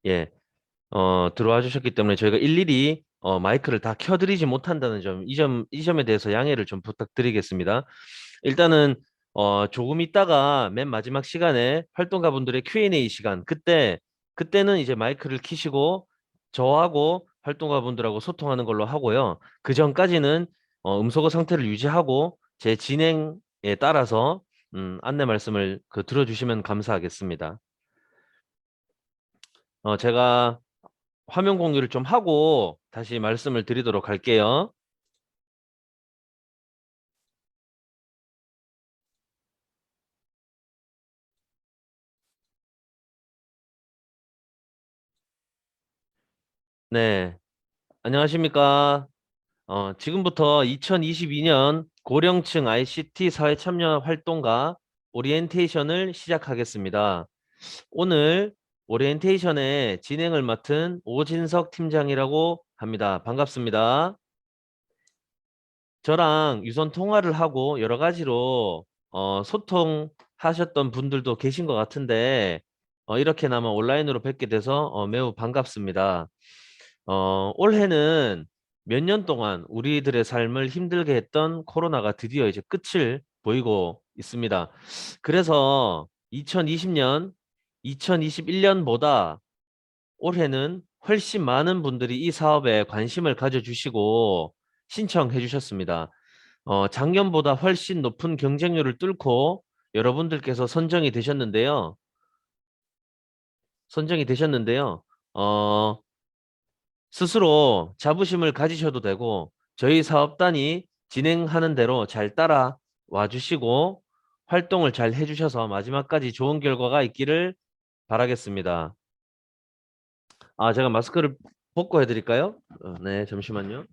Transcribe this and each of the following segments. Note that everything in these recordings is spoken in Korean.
예, 들어와 주셨기 때문에 저희가 일일이 마이크를 다 켜드리지 못한다는 점, 이 점에 대해서 양해를 좀 부탁드리겠습니다. 일단은 조금 있다가 맨 마지막 시간에 활동가분들의 Q&A 시간, 그때는 이제 마이크를 켜시고 저하고 활동가분들하고 소통하는 걸로 하고요. 그 전까지는 음소거 상태를 유지하고 제 진행에 따라서 안내 말씀을 들어주시면 감사하겠습니다. 제가 화면 공유를 좀 하고 다시 말씀을 드리도록 할게요. 네, 안녕하십니까. 지금부터 2022년 고령층 ICT 사회 참여 활동가 오리엔테이션을 시작하겠습니다. 오늘 오리엔테이션의 진행을 맡은 오진석 팀장이라고 합니다. 반갑습니다. 저랑 유선 통화를 하고 여러 가지로 소통하셨던 분들도 계신 것 같은데 이렇게나마 온라인으로 뵙게 돼서 매우 반갑습니다. 올해는 몇 년 동안 우리들의 삶을 힘들게 했던 코로나가 드디어 이제 끝을 보이고 있습니다. 그래서 2020년, 2021년보다 올해는 훨씬 많은 분들이 이 사업에 관심을 가져주시고 신청해 주셨습니다. 작년보다 훨씬 높은 경쟁률을 뚫고 여러분들께서 선정이 되셨는데요. 어, 스스로 자부심을 가지셔도 되고 저희 사업단이 진행하는 대로 잘 따라와 주시고 활동을 잘 해주셔서 마지막까지 좋은 결과가 있기를 바라겠습니다. 아, 제가 마스크를 벗고 해드릴까요? 네, 잠시만요.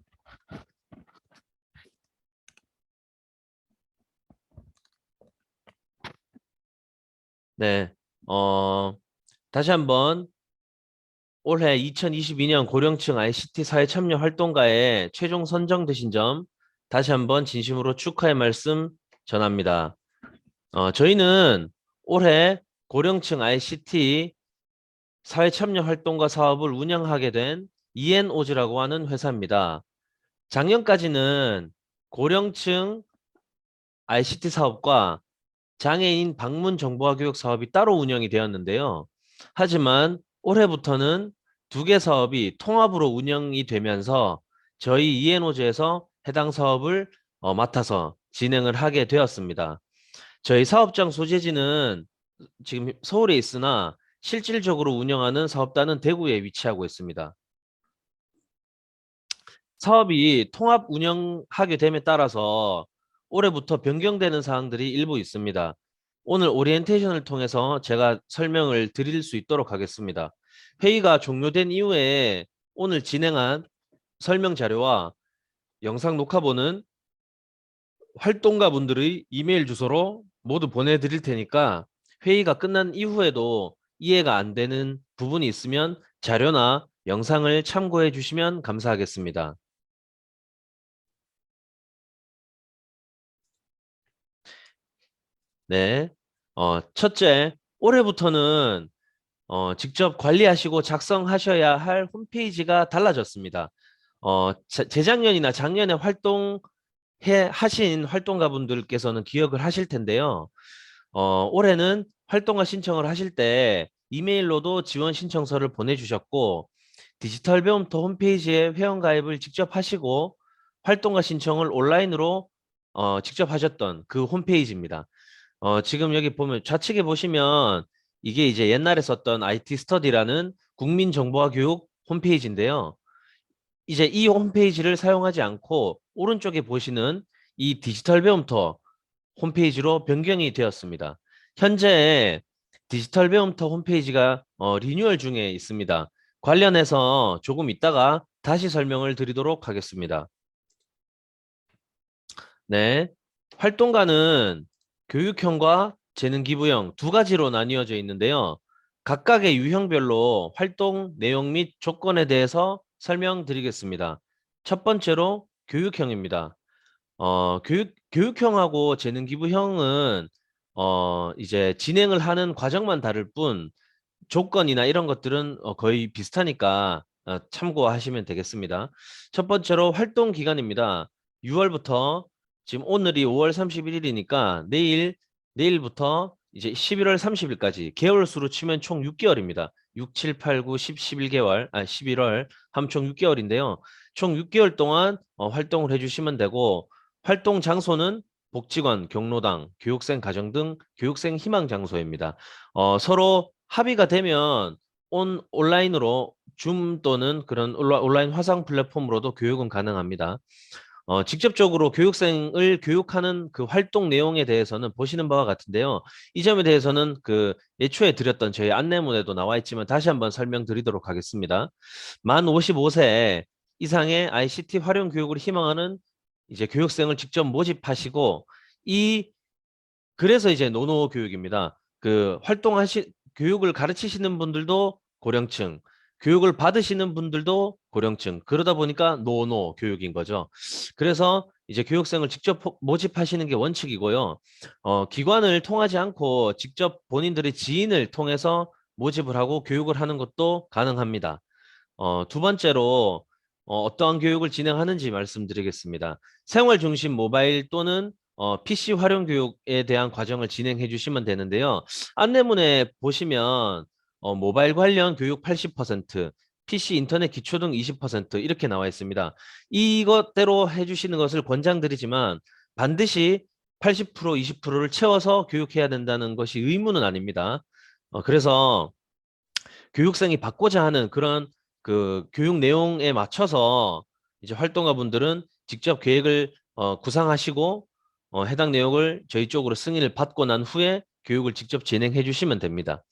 네, 어, 다시 한번 올해 2022년 고령층 ICT 사회 참여 활동가에 최종 선정되신 점 다시 한번 진심으로 축하의 말씀 전합니다. 저희는 올해 고령층 ICT 사회 참여 활동가 사업을 운영하게 된 EN오즈라고 하는 회사입니다. 작년까지는 고령층 ICT 사업과 장애인 방문 정보화 교육 사업이 따로 운영이 되었는데요. 하지만 올해부터는 두 개 사업이 통합으로 운영이 되면서 저희 이에노즈에서 해당 사업을 맡아서 진행을 하게 되었습니다. 저희 사업장 소재지는 지금 서울에 있으나 실질적으로 운영하는 사업단은 대구에 위치하고 있습니다. 사업이 통합 운영하게 됨에 따라서 올해부터 변경되는 사항들이 일부 있습니다. 오늘 오리엔테이션을 통해서 제가 설명을 드릴 수 있도록 하겠습니다. 회의가 종료된 이후에 오늘 진행한 설명 자료와 영상 녹화본은 활동가 분들의 이메일 주소로 모두 보내드릴 테니까 회의가 끝난 이후에도 이해가 안 되는 부분이 있으면 자료나 영상을 참고해 주시면 감사하겠습니다. 네. 첫째, 올해부터는 직접 관리하시고 작성하셔야 할 홈페이지가 달라졌습니다. 재작년이나 작년에 하신 활동가분들께서는 기억을 하실 텐데요. 올해는 활동가 신청을 하실 때 이메일로도 지원 신청서를 보내주셨고, 디지털 배움터 홈페이지에 회원가입을 직접 하시고, 활동가 신청을 온라인으로 직접 하셨던 그 홈페이지입니다. 지금 여기 보면 좌측에 보시면 이게 이제 옛날에 썼던 IT 스터디라는 국민정보화 교육 홈페이지인데요. 이제 이 홈페이지를 사용하지 않고 오른쪽에 보시는 이 디지털 배움터 홈페이지로 변경이 되었습니다. 현재 디지털 배움터 홈페이지가 리뉴얼 중에 있습니다. 관련해서 조금 있다가 다시 설명을 드리도록 하겠습니다. 네. 활동가는 교육형과 재능기부형 두 가지로 나뉘어져 있는데요. 각각의 유형별로 활동 내용 및 조건에 대해서 설명드리겠습니다. 첫 번째로 교육형입니다. 교육형하고 재능기부형은 이제 진행을 하는 과정만 다를 뿐 조건이나 이런 것들은 거의 비슷하니까 참고하시면 되겠습니다. 첫 번째로 활동 기간입니다. 6월부터 지금 오늘이 5월 31일이니까 내일부터 이제 11월 30일까지 개월 수로 치면 총 6개월입니다. 6, 7, 8, 9, 10, 11개월, 11월 하면 총 6개월인데요. 총 6개월 동안 활동을 해주시면 되고 활동 장소는 복지관, 경로당, 교육생 가정 등 교육생 희망 장소입니다. 서로 합의가 되면 온라인으로 줌 또는 그런 온라인 화상 플랫폼으로도 교육은 가능합니다. 직접적으로 교육생을 교육하는 그 활동 내용에 대해서는 보시는 바와 같은데요. 이 점에 대해서는 그 예초에 드렸던 저희 안내문에도 나와 있지만 다시 한번 설명드리도록 하겠습니다. 만 55세 이상의 ICT 활용 교육을 희망하는 이제 교육생을 직접 모집하시고 이 그래서 이제 노노 교육입니다. 그 교육을 가르치시는 분들도 고령층, 교육을 받으시는 분들도 고령층. 그러다 보니까 노노 교육인 거죠. 그래서 이제 교육생을 직접 모집하시는 게 원칙이고요. 기관을 통하지 않고 직접 본인들의 지인을 통해서 모집을 하고 교육을 하는 것도 가능합니다. 두 번째로 어떠한 교육을 진행하는지 말씀드리겠습니다. 생활 중심 모바일 또는 PC 활용 교육에 대한 과정을 진행해 주시면 되는데요. 안내문에 보시면 모바일 관련 교육 80%, PC 인터넷 기초 등 20% 이렇게 나와 있습니다. 이것대로 해주시는 것을 권장드리지만 반드시 80%, 20%를 채워서 교육해야 된다는 것이 의무는 아닙니다. 그래서 교육생이 받고자 하는 그런 그 교육 내용에 맞춰서 이제 활동가 분들은 직접 계획을 구상하시고 해당 내용을 저희 쪽으로 승인을 받고 난 후에 교육을 직접 진행해 주시면 됩니다.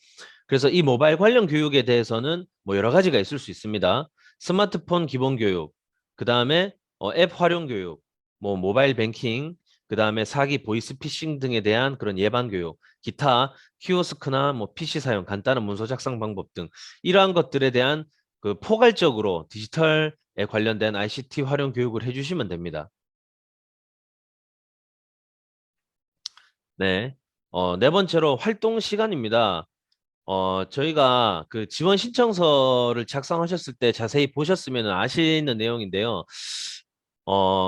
그래서 이 모바일 관련 교육에 대해서는 뭐 여러 가지가 있을 수 있습니다. 스마트폰 기본 교육, 그 다음에 앱 활용 교육, 뭐 모바일 뱅킹, 그 다음에 사기 보이스 피싱 등에 대한 그런 예방 교육, 기타 키오스크나 뭐 PC 사용, 간단한 문서 작성 방법 등 이러한 것들에 대한 그 포괄적으로 디지털에 관련된 ICT 활용 교육을 해주시면 됩니다. 네. 네 번째로 활동 시간입니다. 저희가 그 지원 신청서를 작성하셨을 때 자세히 보셨으면 아시는 내용인데요.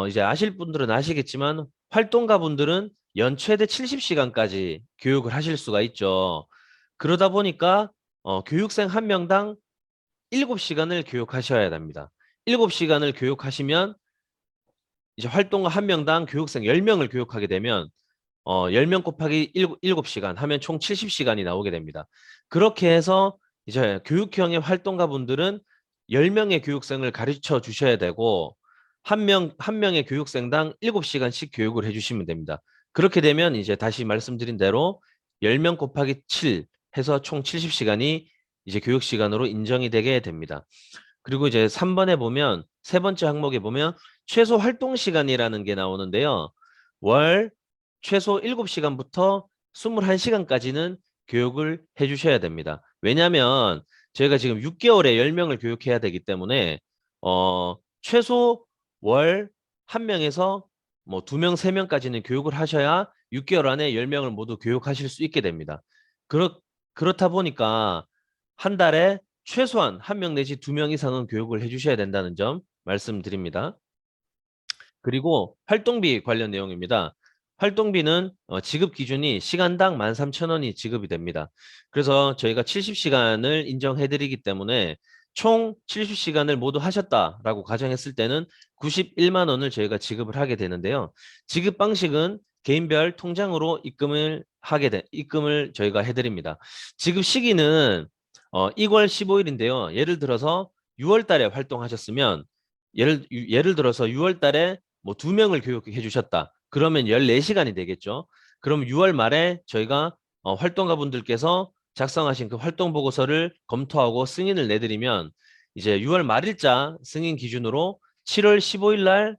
이제 아실 분들은 아시겠지만 활동가 분들은 연 최대 70시간까지 교육을 하실 수가 있죠. 그러다 보니까 교육생 한 명당 7시간을 교육하셔야 됩니다. 7시간을 교육하시면 이제 활동가 한 명당 교육생 10명을 교육하게 되면 10명 곱하기 7시간 하면 총 70시간이 나오게 됩니다. 그렇게 해서 이제 교육형의 활동가 분들은 10명의 교육생을 가르쳐 주셔야 되고 한 명의 교육생당 7시간씩 교육을 해 주시면 됩니다. 그렇게 되면 이제 다시 말씀드린 대로 10명 곱하기 7 해서 총 70시간이 이제 교육 시간으로 인정이 되게 됩니다. 그리고 이제 3번에 보면 세 번째 항목에 보면 최소 활동 시간이라는 게 나오는데요. 월 최소 7시간부터 21시간까지는 교육을 해 주셔야 됩니다. 왜냐하면 저희가 지금 6개월에 10명을 교육해야 되기 때문에 최소 월 한 명에서 뭐 2명, 3명까지는 교육을 하셔야 6개월 안에 10명을 모두 교육하실 수 있게 됩니다. 그렇다 보니까 한 달에 최소한 한 명 내지 2명 이상은 교육을 해주셔야 된다는 점 말씀드립니다. 그리고 활동비 관련 내용입니다. 활동비는 지급 기준이 시간당 13,000원이 지급이 됩니다. 그래서 저희가 70시간을 인정해드리기 때문에 총 70시간을 모두 하셨다라고 가정했을 때는 91만 원을 저희가 지급을 하게 되는데요. 지급 방식은 개인별 통장으로 입금을 저희가 해드립니다. 지급 시기는 2월 15일인데요. 예를 들어서 6월 달에 활동하셨으면 예를 들어서 6월 달에 뭐 2명을 교육해 주셨다. 그러면 14시간이 되겠죠. 그럼 6월 말에 저희가 활동가 분들께서 작성하신 그 활동 보고서를 검토하고 승인을 내드리면 이제 6월 말일자 승인 기준으로 7월 15일 날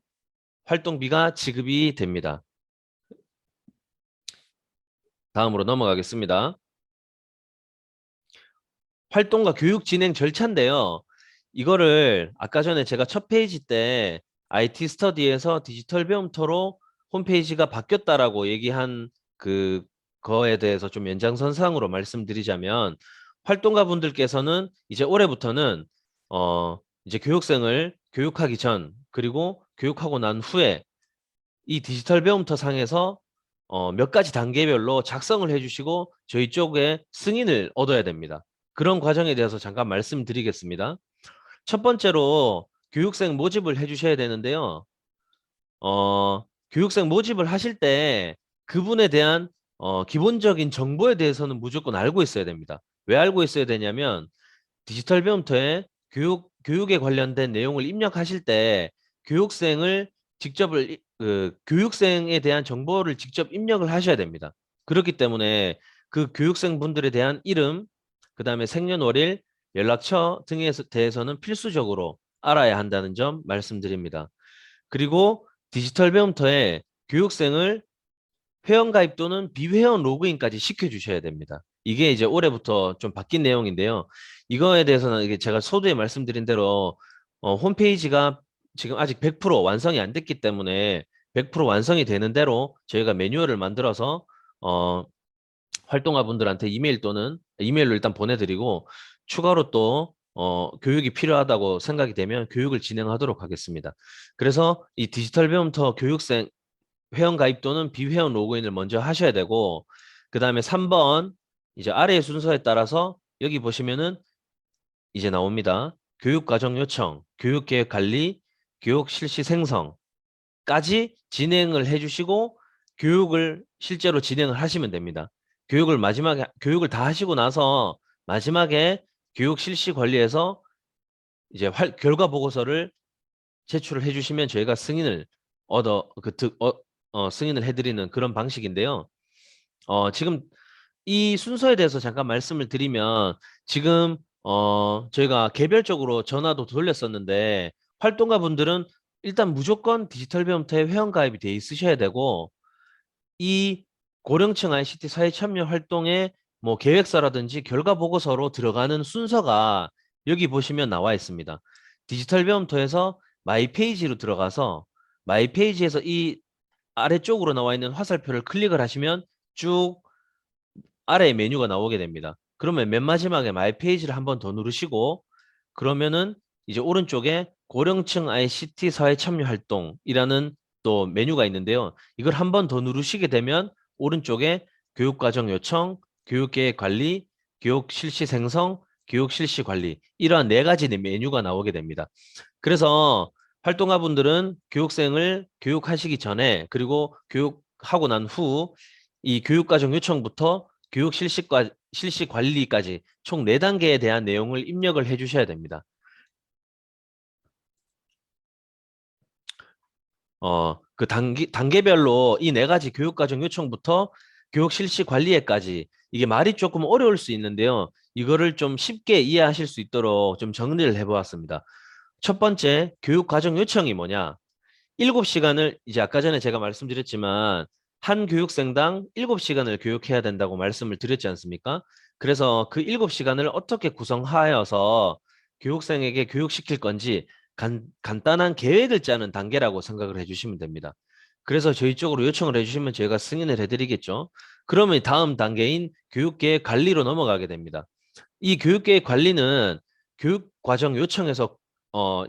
활동비가 지급이 됩니다. 다음으로 넘어가겠습니다. 활동가 교육 진행 절차인데요. 이거를 아까 전에 제가 첫 페이지 때 IT 스터디에서 디지털 배움터로 홈페이지가 바뀌었다라고 얘기한 그 거에 대해서 좀 연장선상으로 말씀드리자면 활동가 분들께서는 이제 올해부터는 이제 교육생을 교육하기 전 그리고 교육하고 난 후에 이 디지털 배움터 상에서 몇 가지 단계별로 작성을 해주시고 저희 쪽에 승인을 얻어야 됩니다. 그런 과정에 대해서 잠깐 말씀드리겠습니다. 첫 번째로 교육생 모집을 해주셔야 되는데요. 교육생 모집을 하실 때 그분에 대한 기본적인 정보에 대해서는 무조건 알고 있어야 됩니다. 왜 알고 있어야 되냐면 디지털 배움터에 교육에 관련된 내용을 입력하실 때 교육생을 교육생에 대한 정보를 직접 입력을 하셔야 됩니다. 그렇기 때문에 그 교육생 분들에 대한 이름, 그 다음에 생년월일, 연락처 등에 대해서는 필수적으로 알아야 한다는 점 말씀드립니다. 그리고 디지털 배움터에 교육생을 회원가입 또는 비회원 로그인까지 시켜주셔야 됩니다. 이게 이제 올해부터 좀 바뀐 내용인데요. 이거에 대해서는 이게 제가 서두에 말씀드린 대로 홈페이지가 지금 아직 100% 완성이 안 됐기 때문에 100% 완성이 되는 대로 저희가 매뉴얼을 만들어서 활동가 분들한테 이메일 또는 이메일로 일단 보내드리고 추가로 또 교육이 필요하다고 생각이 되면 교육을 진행하도록 하겠습니다. 그래서 이 디지털 배움터 교육생 회원 가입 또는 비회원 로그인을 먼저 하셔야 되고 그 다음에 3번 이제 아래의 순서에 따라서 여기 보시면은 이제 나옵니다. 교육과정 요청, 교육계획 관리, 교육 실시 생성까지 진행을 해주시고 교육을 실제로 진행을 하시면 됩니다. 교육을 다 하시고 나서 마지막에 교육 실시 관리에서 이제 결과 보고서를 제출을 해주시면 저희가 승인을 승인을 해드리는 그런 방식인데요. 지금 이 순서에 대해서 잠깐 말씀을 드리면 지금 저희가 개별적으로 전화도 돌렸었는데 활동가 분들은 일단 무조건 디지털 배움터에 회원가입이 돼 있으셔야 되고 이 고령층 ICT 사회 참여 활동의 뭐 계획서라든지 결과 보고서로 들어가는 순서가 여기 보시면 나와 있습니다. 디지털 배움터에서 마이 페이지로 들어가서 마이 페이지에서 이 아래쪽으로 나와 있는 화살표를 클릭을 하시면 쭉 아래에 메뉴가 나오게 됩니다. 그러면 맨 마지막에 마이 페이지를 한 번 더 누르시고 그러면은 이제 오른쪽에 고령층 ICT 사회 참여 활동이라는 또 메뉴가 있는데요. 이걸 한 번 더 누르시게 되면 오른쪽에 교육과정 요청, 교육계획 관리, 교육 실시 생성, 교육 실시 관리 이러한 네 가지 메뉴가 나오게 됩니다. 그래서 활동가분들은 교육생을 교육하시기 전에 그리고 교육하고 난 후 이 교육과정 요청부터 교육 실시 관리까지 총 4단계에 대한 내용을 입력을 해주셔야 됩니다. 그 단계별로 이 4가지 교육과정 요청부터 교육 실시 관리에까지 이게 말이 조금 어려울 수 있는데요. 이거를 좀 쉽게 이해하실 수 있도록 좀 정리를 해보았습니다. 첫 번째, 교육과정 요청이 뭐냐? 7시간을 이제 아까 전에 제가 말씀드렸지만 한 교육생당 7시간을 교육해야 된다고 말씀을 드렸지 않습니까? 그래서 그 7시간을 어떻게 구성하여서 교육생에게 교육시킬 건지 간단한 계획을 짜는 단계라고 생각을 해주시면 됩니다. 그래서 저희 쪽으로 요청을 해주시면 저희가 승인을 해드리겠죠. 그러면 다음 단계인 교육계획 관리로 넘어가게 됩니다. 이 교육계획 관리는 교육과정 요청에서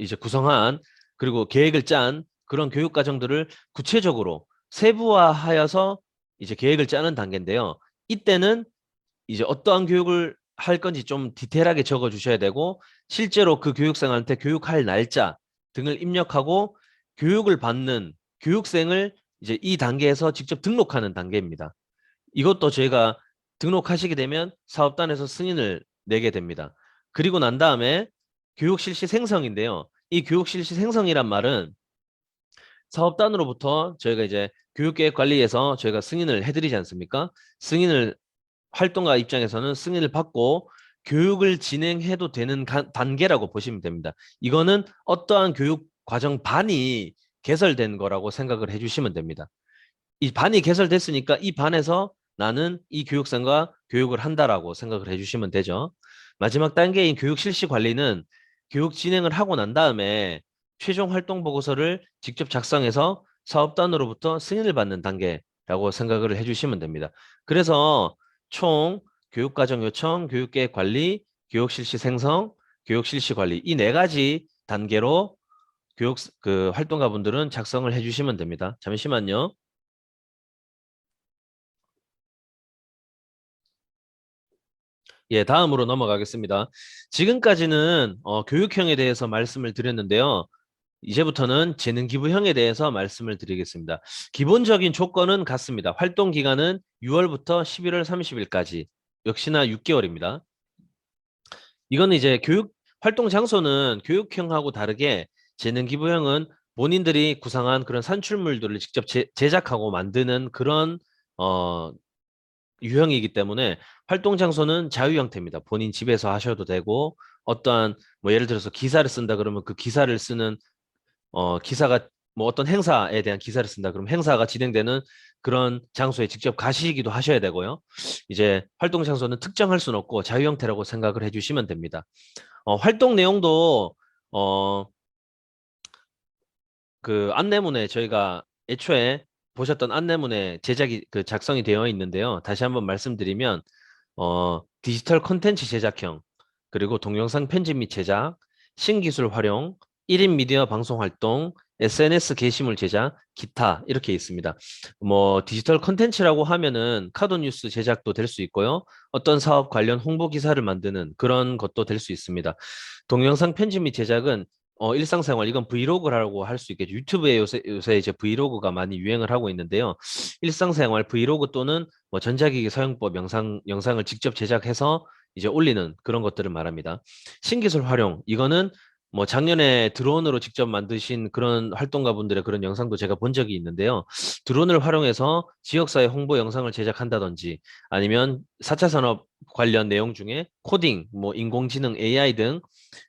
이제 구성한 그리고 계획을 짠 그런 교육 과정들을 구체적으로 세부화하여서 이제 계획을 짜는 단계인데요. 이때는 이제 어떠한 교육을 할 건지 좀 디테일하게 적어 주셔야 되고 실제로 그 교육생한테 교육할 날짜 등을 입력하고 교육을 받는 교육생을 이제 이 단계에서 직접 등록하는 단계입니다. 이것도 저희가 등록하시게 되면 사업단에서 승인을 내게 됩니다. 그리고 난 다음에 교육 실시 생성인데요. 이 교육 실시 생성이란 말은 사업단으로부터 저희가 이제 교육계획 관리에서 저희가 승인을 해드리지 않습니까? 승인을 활동가 입장에서는 승인을 받고 교육을 진행해도 되는 단계라고 보시면 됩니다. 이거는 어떠한 교육 과정 반이 개설된 거라고 생각을 해주시면 됩니다. 이 반이 개설됐으니까 이 반에서 나는 이 교육생과 교육을 한다라고 생각을 해주시면 되죠. 마지막 단계인 교육 실시 관리는 교육 진행을 하고 난 다음에 최종 활동 보고서를 직접 작성해서 사업단으로부터 승인을 받는 단계라고 생각을 해주시면 됩니다. 그래서 총 교육과정 요청, 교육계획 관리, 교육 실시 생성, 교육 실시 관리 이 네 가지 단계로 교육 그 활동가분들은 작성을 해주시면 됩니다. 잠시만요. 예, 다음으로 넘어가겠습니다. 지금까지는 교육형에 대해서 말씀을 드렸는데요. 이제부터는 재능기부형에 대해서 말씀을 드리겠습니다. 기본적인 조건은 같습니다. 활동 기간은 6월부터 11월 30일까지, 역시나 6개월입니다. 이거는 이제 활동 장소는 교육형하고 다르게 재능기부형은 본인들이 구상한 그런 산출물들을 직접 제작하고 만드는 그런 어, 유형이기 때문에 활동 장소는 자유 형태입니다. 본인 집에서 하셔도 되고 어떠한 뭐 예를 들어서 기사를 쓴다 그러면 그 기사를 쓰는 기사가 뭐 어떤 행사에 대한 기사를 쓴다 그러면 행사가 진행되는 그런 장소에 직접 가시기도 하셔야 되고요. 이제 활동 장소는 특정할 수는 없고 자유 형태라고 생각을 해주시면 됩니다. 활동 내용도 어, 그 안내문에 저희가 애초에 보셨던 안내문에 제작이 그 작성이 되어 있는데요. 다시 한번 말씀드리면 디지털 콘텐츠 제작형, 그리고 동영상 편집 및 제작, 신기술 활용, 1인 미디어 방송 활동, SNS 게시물 제작, 기타 이렇게 있습니다. 뭐 디지털 콘텐츠라고 하면은 카드 뉴스 제작도 될 수 있고요. 어떤 사업 관련 홍보 기사를 만드는 그런 것도 될 수 있습니다. 동영상 편집 및 제작은 일상생활 이건 브이로그라고 할 수 있겠죠. 유튜브에 요새 이제 브이로그가 많이 유행을 하고 있는데요. 일상생활 브이로그 또는 뭐 전자기기 사용법 영상을 직접 제작해서 이제 올리는 그런 것들을 말합니다. 신기술 활용 이거는 뭐 작년에 드론으로 직접 만드신 그런 활동가분들의 그런 영상도 제가 본 적이 있는데요. 드론을 활용해서 지역사회 홍보 영상을 제작한다든지 아니면 4차 산업 관련 내용 중에 코딩, 뭐 인공지능, AI 등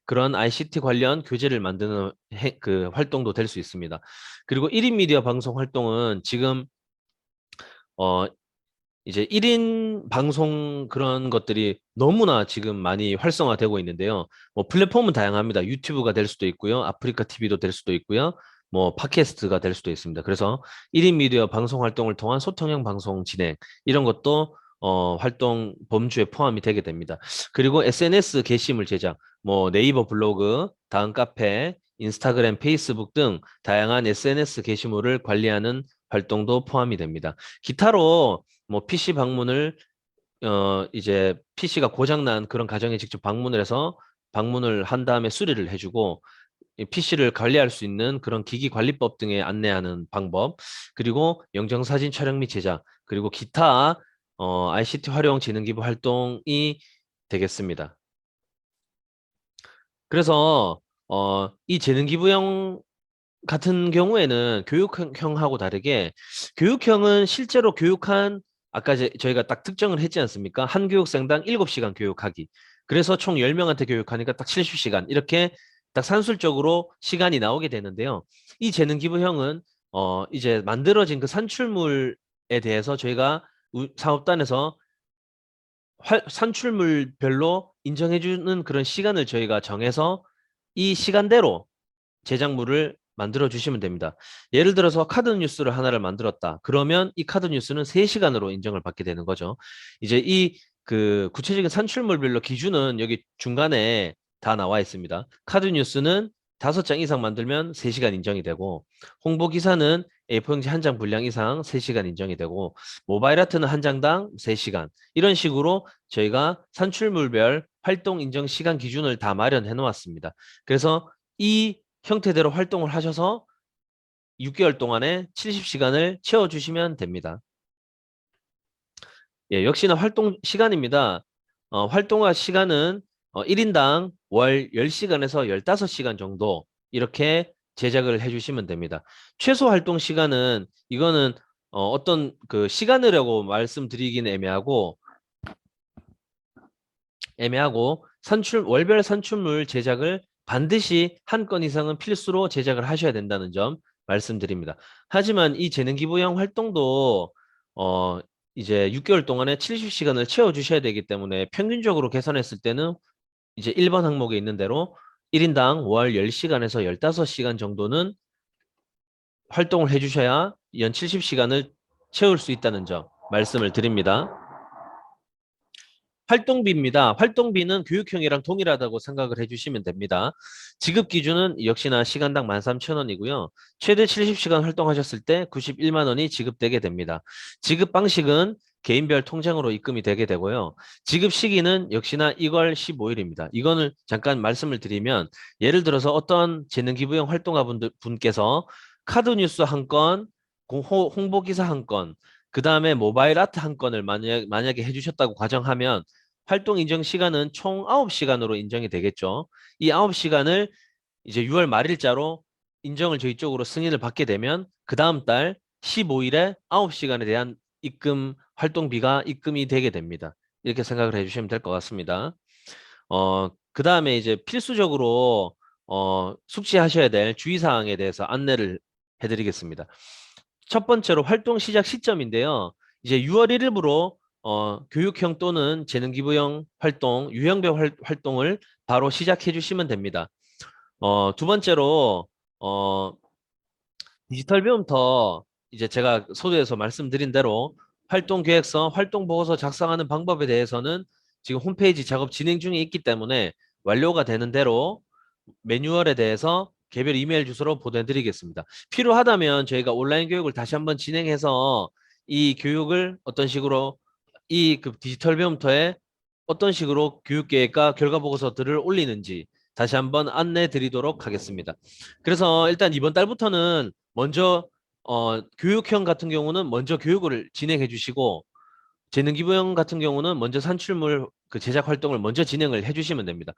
그런 ICT 관련 교재를 만드는 그 활동도 될 수 있습니다. 그리고 1인 미디어 방송 활동은 지금 어 이제 1인 방송 그런 것들이 너무나 지금 많이 활성화되고 있는데요. 뭐 플랫폼은 다양합니다. 유튜브가 될 수도 있고요. 아프리카 TV도 될 수도 있고요. 뭐 팟캐스트가 될 수도 있습니다. 그래서 1인 미디어 방송 활동을 통한 소통형 방송 진행 이런 것도 활동 범주에 포함이 되게 됩니다. 그리고 SNS 게시물 제작, 뭐 네이버 블로그, 다음 카페, 인스타그램, 페이스북 등 다양한 SNS 게시물을 관리하는 활동도 포함이 됩니다. 기타로 뭐 PC 방문을 이제 PC가 고장난 그런 가정에 직접 방문을 해서 방문을 한 다음에 수리를 해주고 PC를 관리할 수 있는 그런 기기 관리법 등에 안내하는 방법, 그리고 영정사진 촬영 및 제작, 그리고 기타 ICT 활용 재능 기부 활동이 되겠습니다. 그래서 이 재능 기부형 같은 경우에는 교육형하고 다르게 교육형은 실제로 교육한 아까 저희가 딱 특정을 했지 않습니까? 한 교육생당 7시간 교육하기. 그래서 총 10명한테 교육하니까 딱 70시간. 이렇게 딱 산술적으로 시간이 나오게 되는데요. 이 재능기부형은 이제 만들어진 그 산출물에 대해서 저희가 사업단에서 산출물별로 인정해주는 그런 시간을 저희가 정해서 이 시간대로 제작물을 만들어 주시면 됩니다. 예를 들어서 카드 뉴스를 하나를 만들었다. 그러면 이 카드 뉴스는 3시간으로 인정을 받게 되는 거죠. 이제 이 그 구체적인 산출물별로 기준은 여기 중간에 다 나와 있습니다. 카드 뉴스는 5장 이상 만들면 3시간 인정이 되고, 홍보 기사는 A4용지 한 장 분량 이상 3시간 인정이 되고, 모바일 아트는 한 장당 3시간. 이런 식으로 저희가 산출물별 활동 인정 시간 기준을 다 마련해 놓았습니다. 그래서 이 형태대로 활동을 하셔서 6개월 동안에 70시간을 채워주시면 됩니다. 예, 역시나 활동 시간입니다. 활동할 시간은 1인당 월 10시간에서 15시간 정도 이렇게 제작을 해주시면 됩니다. 최소 활동 시간은 이거는 어떤 그 시간이라고 말씀드리기는 애매하고 월별 산출물 제작을 반드시 한 건 이상은 필수로 제작을 하셔야 된다는 점 말씀드립니다. 하지만 이 재능기부형 활동도 어 이제 6개월 동안에 70시간을 채워주셔야 되기 때문에 평균적으로 계산했을 때는 이제 1번 항목에 있는 대로 1인당 월 10시간에서 15시간 정도는 활동을 해주셔야 연 70시간을 채울 수 있다는 점 말씀을 드립니다. 활동비입니다. 활동비는 교육형이랑 동일하다고 생각을 해주시면 됩니다. 지급 기준은 역시나 시간당 13,000원이고요. 최대 70시간 활동하셨을 때 91만 원이 지급되게 됩니다. 지급 방식은 개인별 통장으로 입금이 되게 되고요. 지급 시기는 역시나 2월 15일입니다. 이거는 잠깐 말씀을 드리면 예를 들어서 어떤 재능기부형 활동가 분께서 카드 뉴스 한 건, 홍보기사 한 건, 그 다음에 모바일 아트 한 건을 만약에 해주셨다고 가정하면 활동 인정 시간은 총 9시간으로 인정이 되겠죠. 이 9시간을 이제 6월 말일자로 인정을 저희 쪽으로 승인을 받게 되면 그 다음 달 15일에 9시간에 대한 입금 활동비가 입금이 되게 됩니다. 이렇게 생각을 해주시면 될 것 같습니다. 그 다음에 이제 필수적으로 숙지하셔야 될 주의사항에 대해서 안내를 해드리겠습니다. 첫 번째로 활동 시작 시점인데요. 이제 6월 1일부로 교육형 또는 재능기부형 활동, 유형별 활동을 바로 시작해 주시면 됩니다. 두 번째로 디지털 배움터 이제 제가 소두에서 말씀드린 대로 활동 계획서, 활동 보고서 작성하는 방법에 대해서는 지금 홈페이지 작업 진행 중에 있기 때문에 완료가 되는 대로 매뉴얼에 대해서 개별 이메일 주소로 보내드리겠습니다. 필요하다면 저희가 온라인 교육을 다시 한번 진행해서 이 교육을 어떤 식으로 이 그 디지털 배움터에 어떤 식으로 교육 계획과 결과 보고서들을 올리는지 다시 한번 안내 드리도록 하겠습니다. 그래서 일단 이번 달부터는 먼저 교육형 같은 경우는 먼저 교육을 진행해 주시고 재능기부형 같은 경우는 먼저 산출물 그 제작 활동을 먼저 진행을 해주시면 됩니다.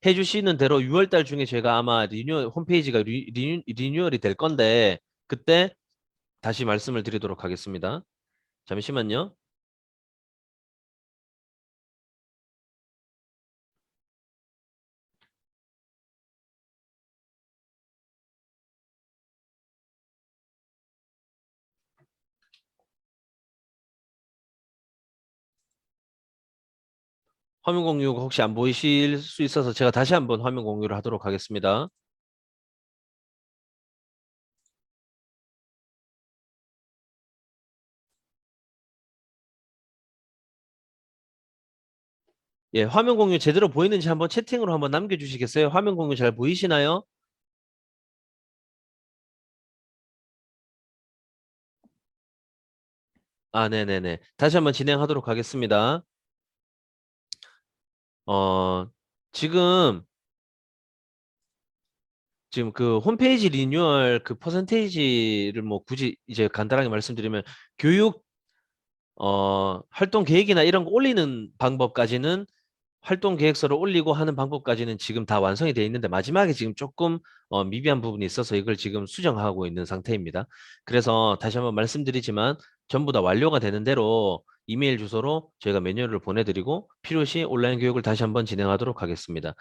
해주시는 대로 6월 달 중에 제가 아마 홈페이지가 리뉴얼이 될 건데 그때 다시 말씀을 드리도록 하겠습니다. 잠시만요. 화면 공유가 혹시 안 보이실 수 있어서 제가 다시 한번 화면 공유를 하도록 하겠습니다. 예, 화면 공유 제대로 보이는지 한번 채팅으로 한번 남겨주시겠어요? 화면 공유 잘 보이시나요? 아, 네네네. 다시 한번 진행하도록 하겠습니다. 어, 지금 지금 그 홈페이지 리뉴얼 그 퍼센테이지를 뭐 굳이 이제 간단하게 말씀드리면 교육 활동 계획이나 이런 거 올리는 방법까지는 활동 계획서를 올리고 하는 방법까지는 지금 다 완성이 되어 있는데 마지막에 지금 조금 미비한 부분이 있어서 이걸 지금 수정하고 있는 상태입니다. 그래서 다시 한번 말씀드리지만 전부 다 완료가 되는 대로 이메일 주소로 저희가 매뉴얼을 보내드리고 필요시 온라인 교육을 다시 한번 진행하도록 하겠습니다.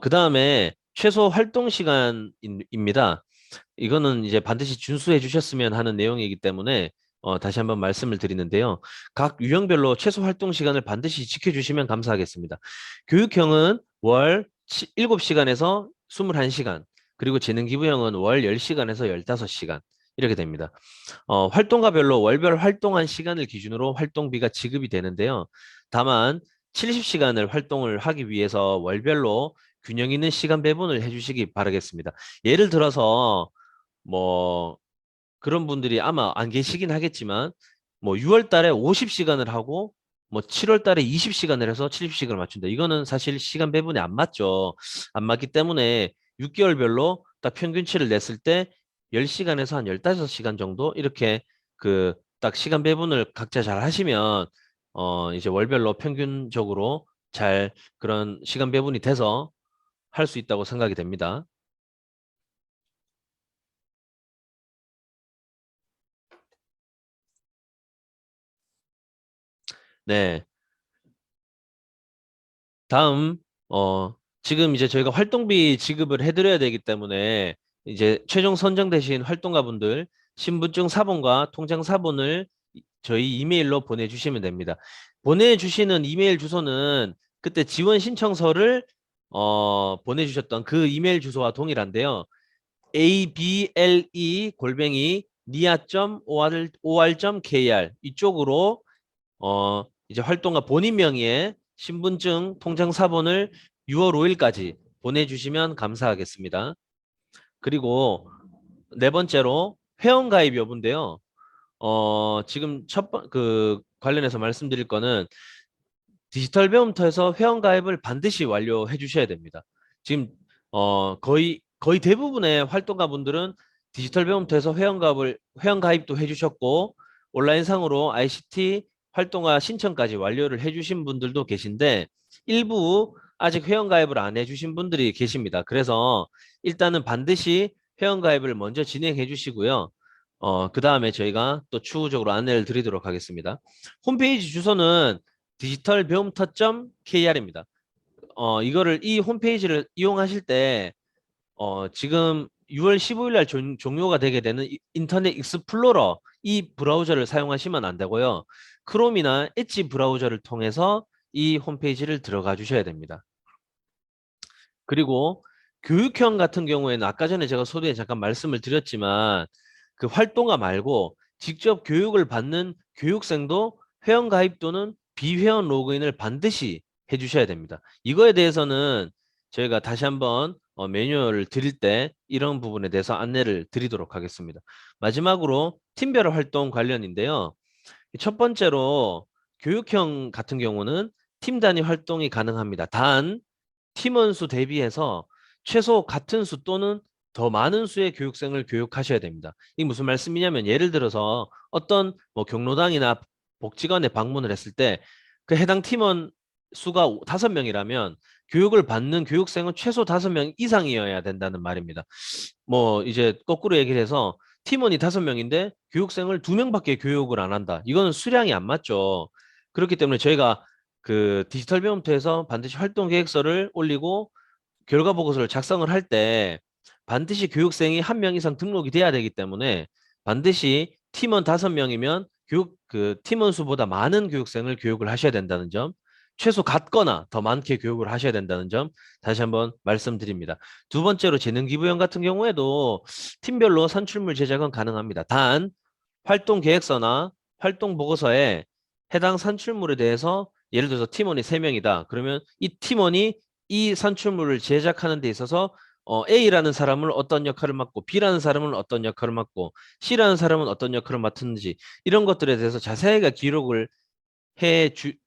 그 다음에 최소 활동 시간입니다. 이거는 이제 반드시 준수해 주셨으면 하는 내용이기 때문에 다시 한번 말씀을 드리는데요. 각 유형별로 최소 활동 시간을 반드시 지켜주시면 감사하겠습니다. 교육형은 월 7시간에서 21시간, 그리고 재능기부형은 월 10시간에서 15시간 이렇게 됩니다. 활동가별로 월별 활동한 시간을 기준으로 활동비가 지급이 되는데요. 다만 70시간을 활동을 하기 위해서 월별로 균형 있는 시간 배분을 해주시기 바라겠습니다. 예를 들어서 뭐 그런 분들이 아마 안 계시긴 하겠지만 뭐 6월 달에 50시간을 하고 뭐 7월 달에 20시간을 해서 70시간을 맞춘다. 이거는 사실 시간 배분이 안 맞죠. 안 맞기 때문에 6개월별로 딱 평균치를 냈을 때 10시간에서 한 15시간 정도 이렇게 그 딱 시간 배분을 각자 잘 하시면 이제 월별로 평균적으로 잘 그런 시간 배분이 돼서 할 수 있다고 생각이 됩니다. 네. 다음, 지금 이제 저희가 활동비 지급을 해드려야 되기 때문에 이제 최종 선정되신 활동가분들 신분증 사본과 통장 사본을 저희 이메일로 보내주시면 됩니다. 보내주시는 이메일 주소는 그때 지원 신청서를 보내주셨던 그 이메일 주소와 동일한데요. able 골뱅이 nia.or.kr 이쪽으로 이제 활동가 본인 명의의 신분증 통장 사본을 6월 5일까지 보내주시면 감사하겠습니다. 그리고 네 번째로 회원가입 여부인데요. 지금 관련해서 말씀드릴 거는 디지털 배움터에서 회원가입을 반드시 완료해 주셔야 됩니다. 지금, 거의 대부분의 활동가 분들은 디지털 배움터에서 회원가입도 해 주셨고, 온라인상으로 ICT 활동가 신청까지 완료를 해 주신 분들도 계신데, 일부 아직 회원가입을 안 해 주신 분들이 계십니다. 그래서 일단은 반드시 회원가입을 먼저 진행해 주시고요. 그 다음에 저희가 또 추후적으로 안내를 드리도록 하겠습니다. 홈페이지 주소는 디지털 배움터.kr입니다. 이 홈페이지를 이용하실 때, 지금 6월 15일 날 종료가 되게 되는 인터넷 익스플로러 이 브라우저를 사용하시면 안 되고요. 크롬이나 엣지 브라우저를 통해서 이 홈페이지를 들어가 주셔야 됩니다. 그리고 교육형 같은 경우에는 아까 전에 제가 소두에 잠깐 말씀을 드렸지만 그 활동가 말고 직접 교육을 받는 교육생도 회원 가입 또는 비회원 로그인을 반드시 해주셔야 됩니다. 이거에 대해서는 저희가 다시 한번 매뉴얼을 드릴 때 이런 부분에 대해서 안내를 드리도록 하겠습니다. 마지막으로 팀별 활동 관련인데요. 첫 번째로 교육형 같은 경우는 팀 단위 활동이 가능합니다. 단 팀원 수 대비해서 최소 같은 수 또는 더 많은 수의 교육생을 교육하셔야 됩니다. 이게 무슨 말씀이냐면 예를 들어서 어떤 뭐 경로당이나 복지관에 방문을 했을 때 그 해당 팀원 수가 5명이라면 교육을 받는 교육생은 최소 5명 이상이어야 된다는 말입니다. 뭐 이제 거꾸로 얘기를 해서 팀원이 5명인데 교육생을 2명밖에 교육을 안 한다. 이거는 수량이 안 맞죠. 그렇기 때문에 저희가 그 디지털 배움터에서 반드시 활동 계획서를 올리고 결과 보고서를 작성을 할 때 반드시 교육생이 1명 이상 등록이 돼야 되기 때문에 반드시 팀원 5명이면 팀원 수보다 많은 교육생을 교육을 하셔야 된다는 점, 최소 같거나 더 많게 교육을 하셔야 된다는 점 다시 한번 말씀드립니다. 두 번째로 재능 기부형 같은 경우에도 팀별로 산출물 제작은 가능합니다. 단 활동 계획서나 활동 보고서에 해당 산출물에 대해서 예를 들어서 팀원이 3명이다. 그러면 이 팀원이 이 산출물을 제작하는 데 있어서 A라는 사람을 어떤 역할을 맡고 B라는 사람은 어떤 역할을 맡고 C라는 사람은 어떤 역할을 맡았는지 이런 것들에 대해서 자세하게 기록을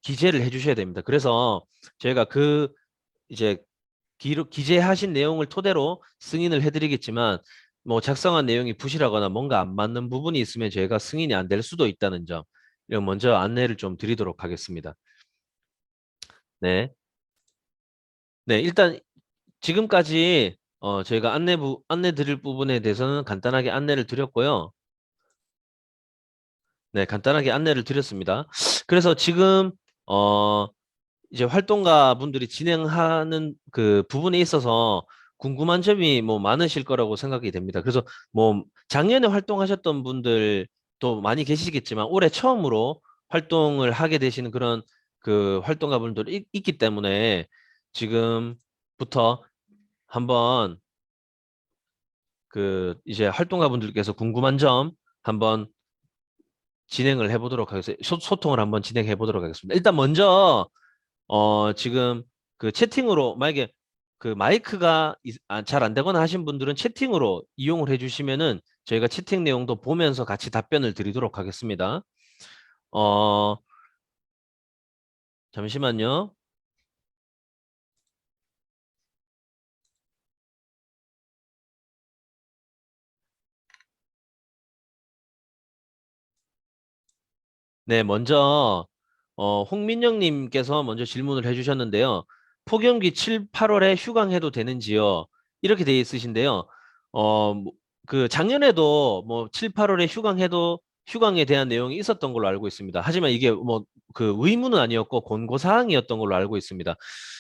기재를 해주셔야 됩니다. 그래서 저희가 이제 기재하신 내용을 토대로 승인을 해드리겠지만 뭐 작성한 내용이 부실하거나 뭔가 안 맞는 부분이 있으면 저희가 승인이 안 될 수도 있다는 점 이거 먼저 안내를 좀 드리도록 하겠습니다. 네. 네, 일단 지금까지 저희가 안내 드릴 부분에 대해서는 간단하게 안내를 드렸고요. 네, 간단하게 안내를 드렸습니다. 그래서 지금 이제 활동가 분들이 진행하는 그 부분에 있어서 궁금한 점이 뭐 많으실 거라고 생각이 됩니다. 그래서 뭐 작년에 활동하셨던 분들도 많이 계시겠지만 올해 처음으로 활동을 하게 되시는 그런 그 활동가 분들이 있기 때문에 지금부터 한번 그 이제 활동가 분들께서 궁금한 점 한번 진행을 해보도록 하겠습니다. 소통을 한번 진행해 보도록 하겠습니다. 일단 먼저 지금 그 채팅으로 만약에 그 마이크가 잘 안 되거나 하신 분들은 채팅으로 이용을 해주시면은 저희가 채팅 내용도 보면서 같이 답변을 드리도록 하겠습니다. 어, 잠시만요. 네, 먼저 홍민영님께서 먼저 질문을 해주셨는데요. 폭염기 7, 8월에 휴강해도 되는지요? 이렇게 돼 있으신데요. 그 작년에도 뭐 7, 8월에 휴강에 대한 내용이 있었던 걸로 알고 있습니다. 하지만 이게 뭐 그 의무는 아니었고 권고사항이었던 걸로 알고 있습니다.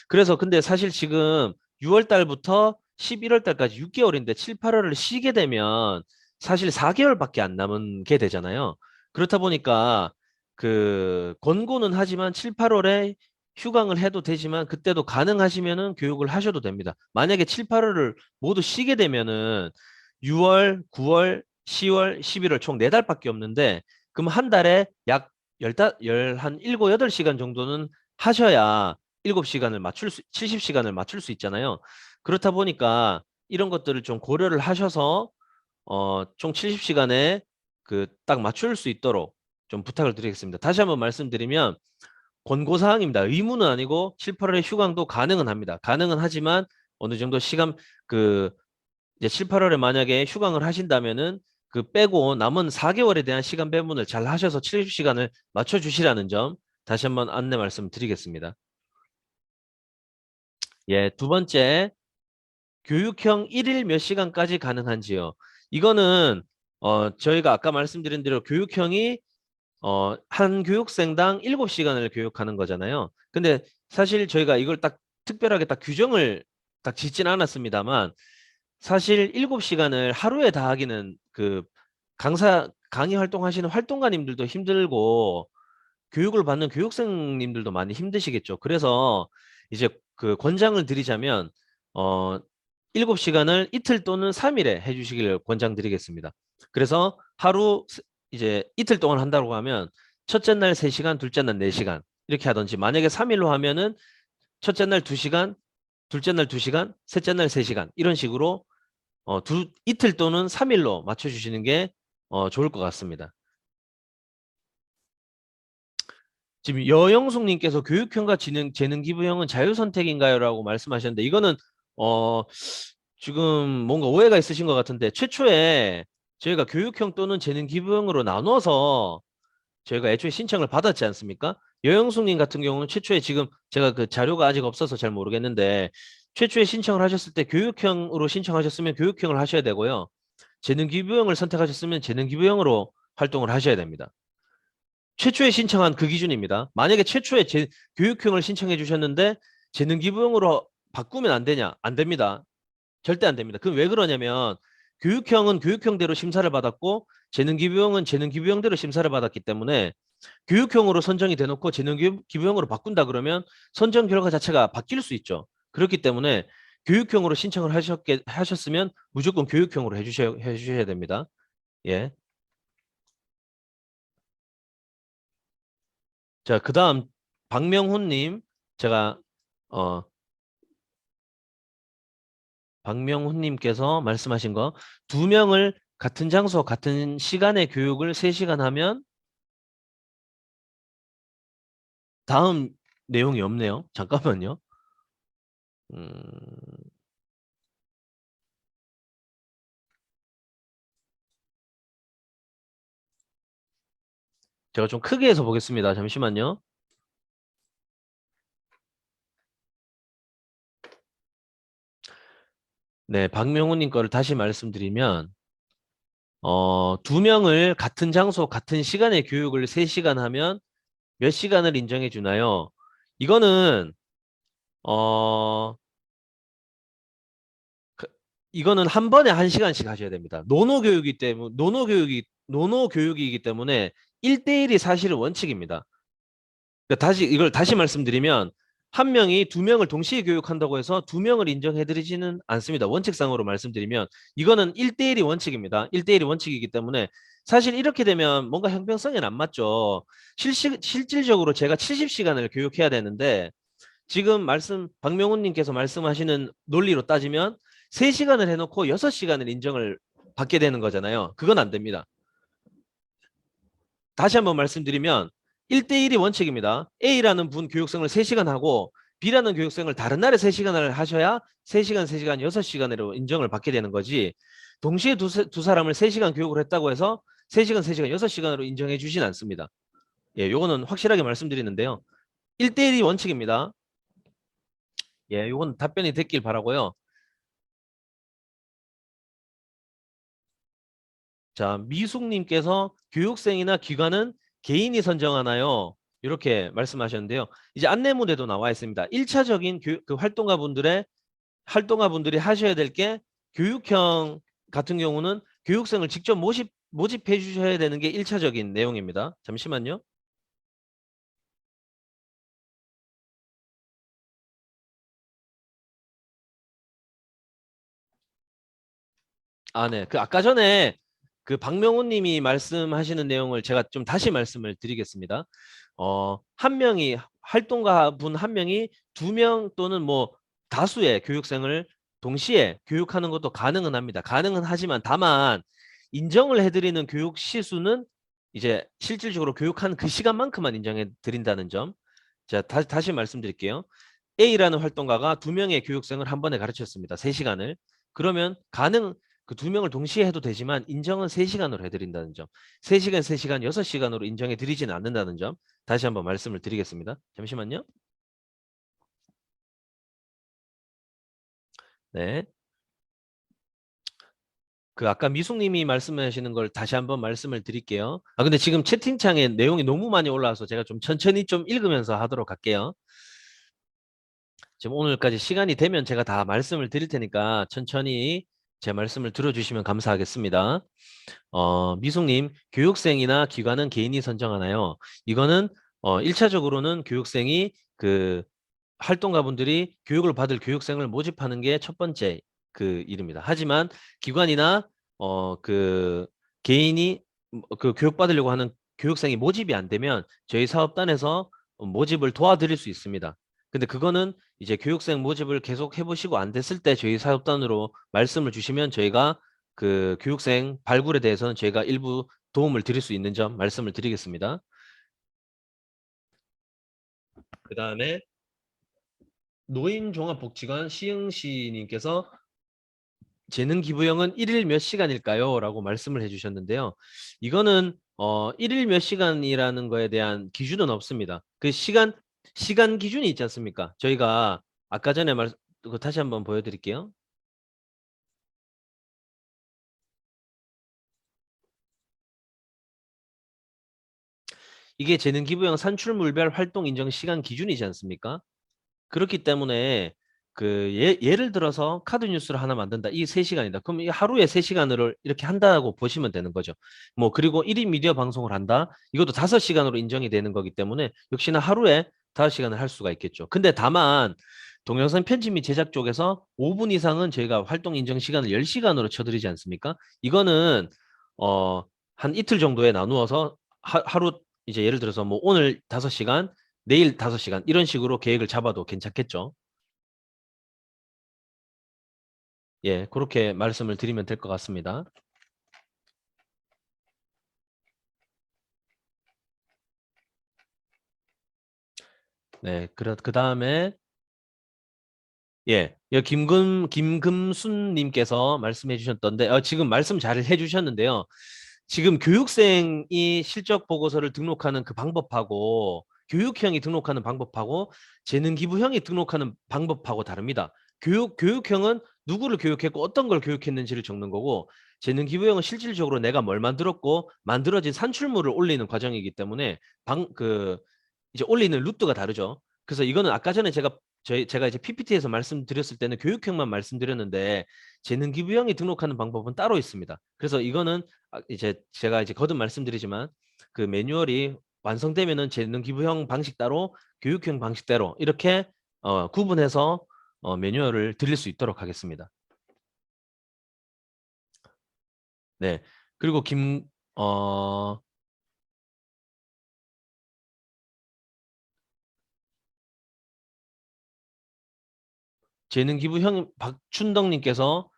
그래서 근데 사실 지금 6월 달부터 11월 달까지 6개월인데 7, 8월을 쉬게 되면 사실 4개월밖에 안 남은 게 되잖아요. 그렇다 보니까 그 권고는 하지만 7, 8월에 휴강을 해도 되지만 그때도 가능하시면은 교육을 하셔도 됩니다. 만약에 7, 8월을 모두 쉬게 되면은 6월, 9월, 10월, 11월 총 4달밖에 없는데 그럼 한 달에 약 한 7, 8시간 정도는 하셔야 7시간을 맞출 70시간을 맞출 수 있잖아요. 그렇다 보니까 이런 것들을 좀 고려를 하셔서 총 70시간에 그 딱 맞출 수 있도록 좀 부탁을 드리겠습니다. 다시 한번 말씀드리면 권고사항입니다. 의무는 아니고 7, 8월에 휴강도 가능은 합니다. 가능은 하지만 어느 정도 시간 그 이제 7, 8월에 만약에 휴강을 하신다면은 그 빼고 남은 4개월에 대한 시간 배분을 잘 하셔서 70시간을 맞춰 주시라는 점 다시 한번 안내 말씀드리겠습니다. 예, 두 번째, 교육형 1일 몇 시간까지 가능한지요. 이거는 저희가 아까 말씀드린 대로 교육형이 한 교육생당 7시간을 교육하는 거잖아요. 근데 사실 저희가 이걸 딱 특별하게 딱 규정을 딱 짓진 않았습니다만 사실 7시간을 하루에 다 하기는 그 강의 활동하시는 활동가님들도 힘들고 교육을 받는 교육생님들도 많이 힘드시겠죠. 그래서 이제 그 권장을 드리자면 어 7시간을 이틀 또는 3일에 해주시길 권장드리겠습니다. 그래서 이제 이틀 동안 한다고 하면 첫째 날 3시간, 둘째 날 4시간 이렇게 하든지 만약에 3일로 하면은 첫째 날 2시간, 둘째 날 2시간, 셋째 날 3시간 이런 식으로 이틀 또는 3일로 맞춰주시는 게 좋을 것 같습니다. 지금 여영숙님께서 교육형과 재능기부형은 자유선택인가요? 라고 말씀하셨는데 이거는 어, 지금 뭔가 오해가 있으신 것 같은데 최초에 저희가 교육형 또는 재능기부형으로 나눠서 저희가 애초에 신청을 받았지 않습니까? 여영숙님 같은 경우는 최초에 지금 제가 그 자료가 아직 없어서 잘 모르겠는데 최초에 신청을 하셨을 때 교육형으로 신청하셨으면 교육형을 하셔야 되고요. 재능기부형을 선택하셨으면 재능기부형으로 활동을 하셔야 됩니다. 최초에 신청한 그 기준입니다. 만약에 최초에 교육형을 신청해 주셨는데 재능기부형으로 바꾸면 안 되냐? 안 됩니다. 절대 안 됩니다. 그럼 왜 그러냐면 교육형은 교육형대로 심사를 받았고 재능기부형은 재능기부형대로 심사를 받았기 때문에 교육형으로 선정이 돼놓고 재능기부형으로 바꾼다 그러면 선정 결과 자체가 바뀔 수 있죠. 그렇기 때문에 교육형으로 신청을 하셨으면 무조건 교육형으로 해주셔야 됩니다. 예. 자, 그 다음 박명훈님 제가 어 박명훈님께서 말씀하신 거 두 명을 같은 장소 같은 시간에 교육을 3시간 하면 다음 내용이 없네요. 잠깐만요. 음, 제가 좀 크게 해서 보겠습니다. 잠시만요. 네, 박명훈님 거를 다시 말씀드리면 두 명을 같은 장소 같은 시간에 교육을 3시간 하면 몇 시간을 인정해 주나요? 이거는 어 그- 이거는 한 번에 1시간씩 하셔야 됩니다. 노노 교육이기 때문에 1대1이 사실은 원칙입니다. 그러니까 이걸 다시 말씀드리면 한 명이 두 명을 동시에 교육한다고 해서 두 명을 인정해드리지는 않습니다. 원칙상으로 말씀드리면 이거는 1대1이 원칙입니다. 1대1이 원칙이기 때문에 사실 이렇게 되면 뭔가 형평성에는 안 맞죠. 실질적으로 제가 70시간을 교육해야 되는데 지금 박명훈님께서 말씀하시는 논리로 따지면 3시간을 해놓고 6시간을 인정을 받게 되는 거잖아요. 그건 안 됩니다. 다시 한번 말씀드리면 1대1이 원칙입니다. A라는 분 교육생을 3시간 하고 B라는 교육생을 다른 날에 3시간을 하셔야 3시간, 3시간, 6시간으로 인정을 받게 되는 거지. 동시에 두 사람을 3시간 교육을 했다고 해서 3시간, 3시간, 6시간으로 인정해 주진 않습니다. 예, 요거는 확실하게 말씀드리는데요. 1대1이 원칙입니다. 예, 요건 답변이 됐길 바라고요. 자, 미숙님께서 교육생이나 기관은 개인이 선정하나요? 이렇게 말씀하셨는데요. 이제 안내문에도 나와 있습니다. 1차적인 그 활동가분들이 하셔야 될 게 교육형 같은 경우는 교육생을 직접 모집해 주셔야 되는 게 1차적인 내용입니다. 잠시만요. 아, 네. 그 아까 전에 그 박명훈 님이 말씀하시는 내용을 제가 좀 다시 말씀을 드리겠습니다. 한 명이 활동가 분 한 명이 두 명 또는 뭐 다수의 교육생을 동시에 교육하는 것도 가능은 합니다. 가능은 하지만 다만 인정을 해드리는 교육 시수는 이제 실질적으로 교육한 그 시간만큼만 인정해 드린다는 점. 자, 다시 말씀드릴게요. A라는 활동가가 두 명의 교육생을 한 번에 가르쳤습니다. 3시간을. 그러면 그 두 명을 동시에 해도 되지만 인정은 3시간으로 해드린다는 점. 3시간, 3시간, 6시간으로 인정해 드리지는 않는다는 점. 다시 한번 말씀을 드리겠습니다. 잠시만요. 네. 그 아까 미숙님이 말씀하시는 걸 다시 한번 말씀을 드릴게요. 근데 지금 채팅창에 내용이 너무 많이 올라와서 제가 좀 천천히 좀 읽으면서 하도록 할게요. 지금 오늘까지 시간이 되면 제가 다 말씀을 드릴 테니까 천천히 제 말씀을 들어주시면 감사하겠습니다. 미숙님, 교육생이나 기관은 개인이 선정하나요? 이거는 1차적으로는 교육생이 그 활동가분들이 교육을 받을 교육생을 모집하는 게 첫 번째 그 일입니다. 하지만 기관이나 그 개인이 그 교육받으려고 하는 교육생이 모집이 안 되면 저희 사업단에서 모집을 도와드릴 수 있습니다. 근데 그거는 이제 교육생 모집을 계속 해보시고 안 됐을 때 저희 사업단으로 말씀을 주시면 저희가 그 교육생 발굴에 대해서는 저희가 일부 도움을 드릴 수 있는 점 말씀을 드리겠습니다. 그 다음에 노인종합복지관 시흥시님께서 재능 기부형은 1일 몇 시간일까요? 라고 말씀을 해주셨는데요. 이거는 1일 몇 시간이라는 거에 대한 기준은 없습니다. 그 시간 기준이 있지 않습니까? 저희가 아까 전에 그거 다시 한번 보여드릴게요. 이게 재능 기부형 산출물별 활동 인정 시간 기준이지 않습니까? 그렇기 때문에 그 예를 들어서 카드 뉴스를 하나 만든다. 이 3시간이다. 그럼 이 하루에 3시간을 이렇게 한다고 보시면 되는 거죠. 뭐 그리고 1인 미디어 방송을 한다. 이것도 5시간으로 인정이 되는 거기 때문에 역시나 하루에 5시간을 할 수가 있겠죠. 근데 다만 동영상 편집 및 제작 쪽에서 5분 이상은 저희가 활동 인정 시간을 10시간으로 쳐드리지 않습니까? 이거는 어, 한 이틀 정도에 나누어서 하루 이제 예를 들어서 뭐 오늘 5시간 내일 5시간 이런 식으로 계획을 잡아도 괜찮겠죠. 예, 그렇게 말씀을 드리면 될 것 같습니다. 네, 그 다음에 예, 김금순님께서 말씀해 주셨던데 지금 말씀 잘 해주셨는데요. 지금 교육생이 실적 보고서를 등록하는 그 방법하고 교육형이 등록하는 방법하고 재능기부형이 등록하는 방법하고 다릅니다. 교육형은 누구를 교육했고 어떤 걸 교육했는지를 적는 거고 재능기부형은 실질적으로 내가 뭘 만들었고 만들어진 산출물을 올리는 과정이기 때문에 이제 올리는 루트가 다르죠. 그래서 이거는 아까 전에 제가 이제 PPT에서 말씀드렸을 때는 교육형만 말씀드렸는데 재능 기부형이 등록하는 방법은 따로 있습니다. 그래서 이거는 이제 제가 이제 거듭 말씀드리지만 그 매뉴얼이 완성되면은 재능 기부형 방식 따로 교육형 방식대로 이렇게 구분해서 매뉴얼을 드릴 수 있도록 하겠습니다. 네. 그리고 재능 기부형 박춘덕님께서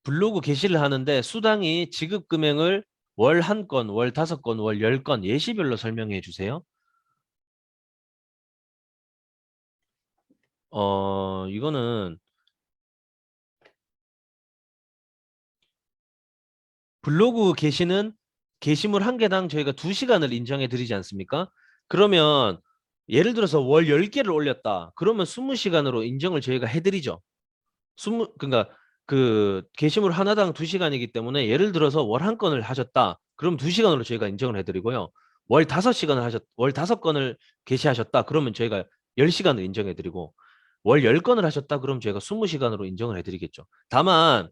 블로그 게시를 하는데 수당이 지급 금액을 월 한 건, 월 5건, 월 10건 예시별로 설명해 주세요. 이거는 블로그 게시는 게시물 한 개당 저희가 2시간을 인정해 드리지 않습니까? 그러면 예를 들어서 월 10개를 올렸다. 그러면 20시간으로 인정을 저희가 해드리죠. 그러니까 그 게시물 하나당 2시간이기 때문에 예를 들어서 월 한 건을 하셨다. 그럼 2시간으로 저희가 인정을 해드리고요. 월 5건을 게시하셨다. 그러면 저희가 10시간을 인정해드리고 월 10건을 하셨다. 그럼 저희가 20시간으로 인정을 해드리겠죠. 다만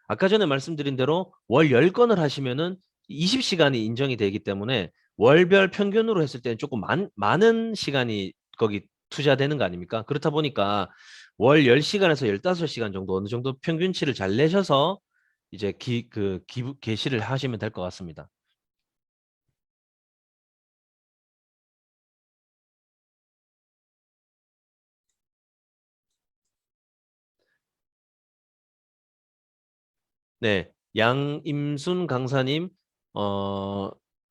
아까 전에 말씀드린 대로 월 10건을 하시면은 20시간이 인정이 되기 때문에 월별 평균으로 했을 때는 조금 많은 시간이 거기 투자되는 거 아닙니까? 그렇다 보니까 월 10시간에서 15시간 정도 어느 정도 평균치를 잘 내셔서 이제 게시를 하시면 될 것 같습니다. 네, 양임순 강사님,